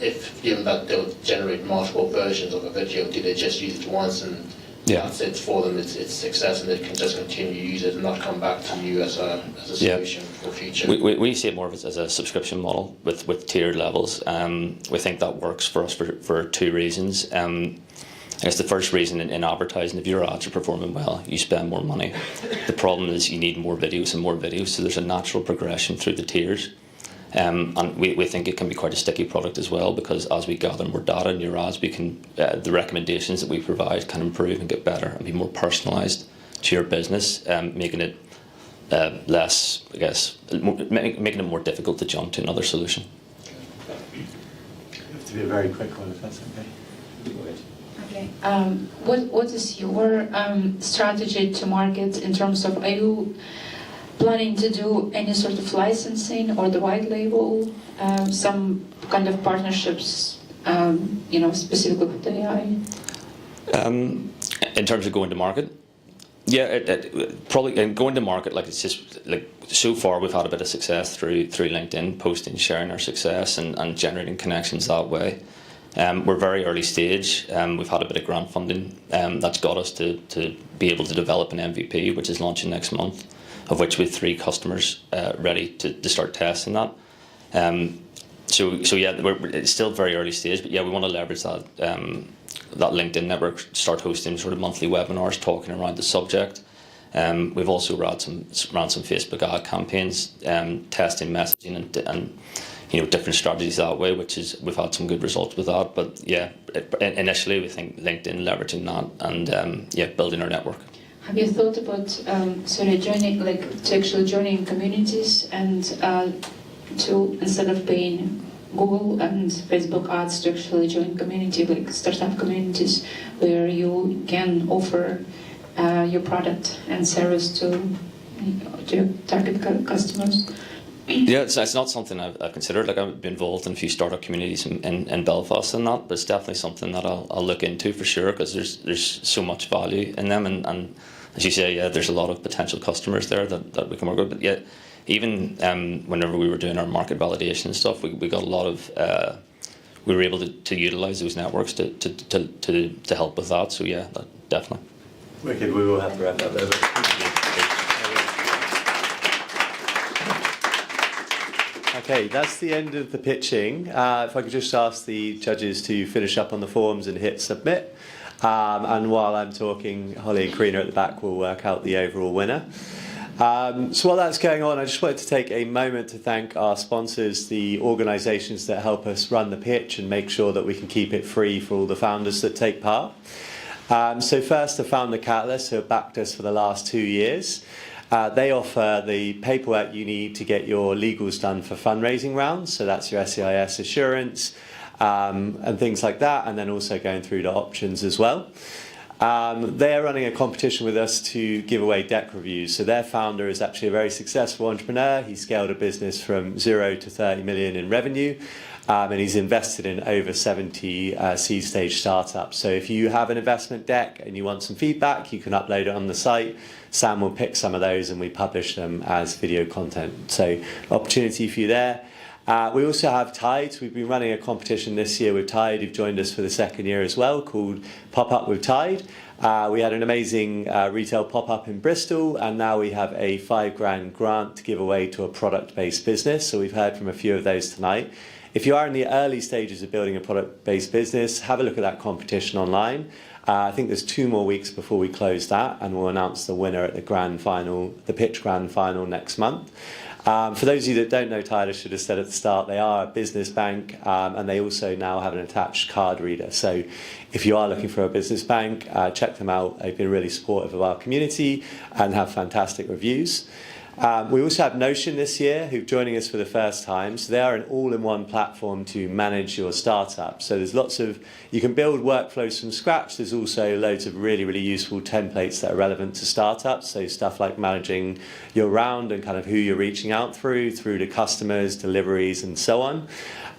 if given that they'll generate multiple versions of a video, do they just use it once and that's it for them? It's success, and they can just continue to use it and not come back to you as a solution for future. We see it more as a subscription model with tiered levels. We think that works for us for two reasons. I guess the first reason in advertising, if your ads are performing well, you spend more money. The problem is you need more videos and more videos, so there's a natural progression through the tiers. And we think it can be quite a sticky product as well, because as we gather more data in your ads, we can the recommendations that we provide can improve and get better and be more personalised to your business, making it less, I guess, making it more difficult to jump to another solution. You have to be a very quick one, if that's okay. Okay. What is your strategy to market in terms of, are you planning to do any sort of licensing or the white label, some kind of partnerships, specifically with the AI? In terms of going to market, probably going to market, like it's just like so far we've had a bit of success through LinkedIn, posting, sharing our success and generating connections that way. We're very early stage. We've had a bit of grant funding that's got us to be able to develop an MVP, which is launching next month, of which we have 3 customers ready to start testing that. It's still very early stage, but we want to leverage that LinkedIn network, start hosting sort of monthly webinars talking around the subject. We've also ran some Facebook ad campaigns, testing messaging and different strategies that way, we've had some good results with that. But initially we think LinkedIn, leveraging that, and building our network. Have you thought about joining communities and to, instead of paying Google and Facebook ads, to actually join community, like startup communities, where you can offer your product and service to your target customers? Yeah, it's not something I've considered. Like, I've been involved in a few startup communities in Belfast and that, but it's definitely something that I'll look into for sure, because there's so much value in them, and as you say, there's a lot of potential customers there that we can work with. But even whenever we were doing our market validation and stuff, we got a lot of we were able to utilise those networks to help with that. So definitely. Wicked. We will have to wrap that there. Okay, that's the end of the pitching. If I could just ask the judges to finish up on the forms and hit submit. And while I'm talking, Holly and Katerina at the back will work out the overall winner. So while that's going on, I just wanted to take a moment to thank our sponsors, the organisations that help us run the pitch and make sure that we can keep it free for all the founders that take part. So first, the Founder Catalyst, who have backed us for the last 2 years. They offer the paperwork you need to get your legals done for fundraising rounds. So that's your SEIS assurance and things like that, and then also going through to options as well. They're running a competition with us to give away deck reviews. So their founder is actually a very successful entrepreneur. He scaled a business from 0 to 30 million in revenue, and he's invested in over 70 seed stage startups. So if you have an investment deck and you want some feedback, you can upload it on the site. Sam will pick some of those and we publish them as video content. So opportunity for you there. We also have Tides. We've been running a competition this year with Tide, who've joined us for the second year as well, called Pop Up with Tide. We had an amazing retail pop-up in Bristol, and now we have a £5,000 grant to give away to a product-based business. So we've heard from a few of those tonight. If you are in the early stages of building a product-based business, have a look at that competition online. I think there's 2 more weeks before we close that, and we'll announce the winner at the grand final, the pitch grand final next month. For those of you that don't know, Tyler should have said at the start, they are a business bank, and they also now have an attached card reader. So if you are looking for a business bank, check them out. They've been really supportive of our community and have fantastic reviews. We also have Notion this year, who're joining us for the first time. So they are an all-in-one platform to manage your startup. So there's lots of, you can build workflows from scratch. There's also loads of really, really useful templates that are relevant to startups. So stuff like managing your round and kind of who you're reaching out through to customers, deliveries, and so on.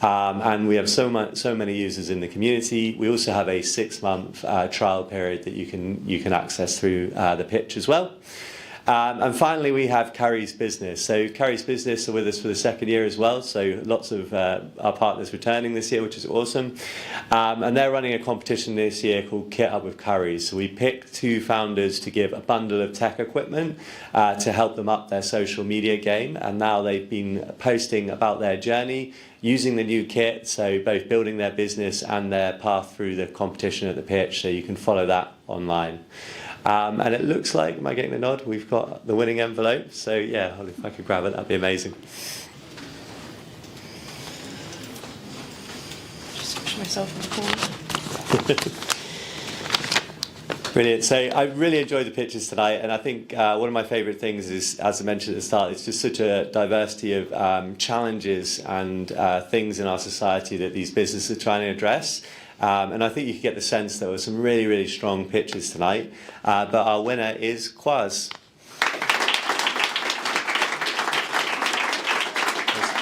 And we have so many users in the community. We also have a 6-month trial period that you can access through the pitch as well. And finally, we have Curry's Business. So Curry's Business are with us for the 2nd year as well. So lots of our partners returning this year, which is awesome. And they're running a competition this year called Kit Up with Curry's. So we picked 2 founders to give a bundle of tech equipment to help them up their social media game. And now they've been posting about their journey using the new kit, so both building their business and their path through the competition at the pitch. So you can follow that online. And it looks like, am I getting the nod? We've got the winning envelope. So yeah, if I could grab it, that'd be amazing. Just push myself in the corner. Brilliant. So I really enjoyed the pitches tonight, and I think one of my favourite things is, as I mentioned at the start, it's just such a diversity of challenges and things in our society that these businesses are trying to address. And I think you can get the sense there were some really, really strong pitches tonight. But our winner is Quas.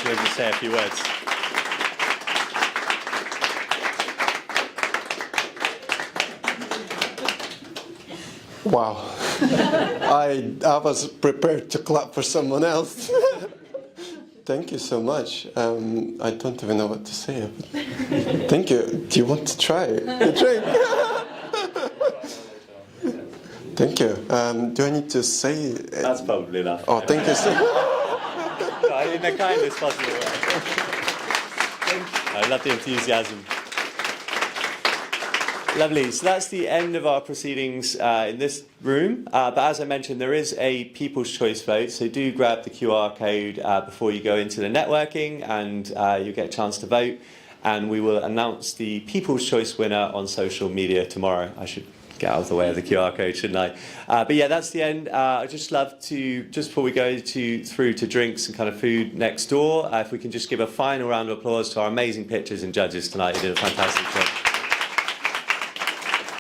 Let's just say a few words. Wow. I was prepared to clap for someone else. Thank you so much. I don't even know what to say. Thank you. Do you want to try the drink? Thank you. Do I need to say? That's probably enough. Oh, thank you so much. In the kindest possible way. I love the enthusiasm. Lovely. So that's the end of our proceedings in this room. But as I mentioned, there is a People's Choice vote. So do grab the QR code before you go into the networking, and you'll get a chance to vote. And we will announce the People's Choice winner on social media tomorrow. I should get out of the way of the QR code, shouldn't I? But yeah, that's the end. I'd just love to, just before we go through to drinks and kind of food next door, if we can just give a final round of applause to our amazing pitchers and judges tonight. You did a fantastic job.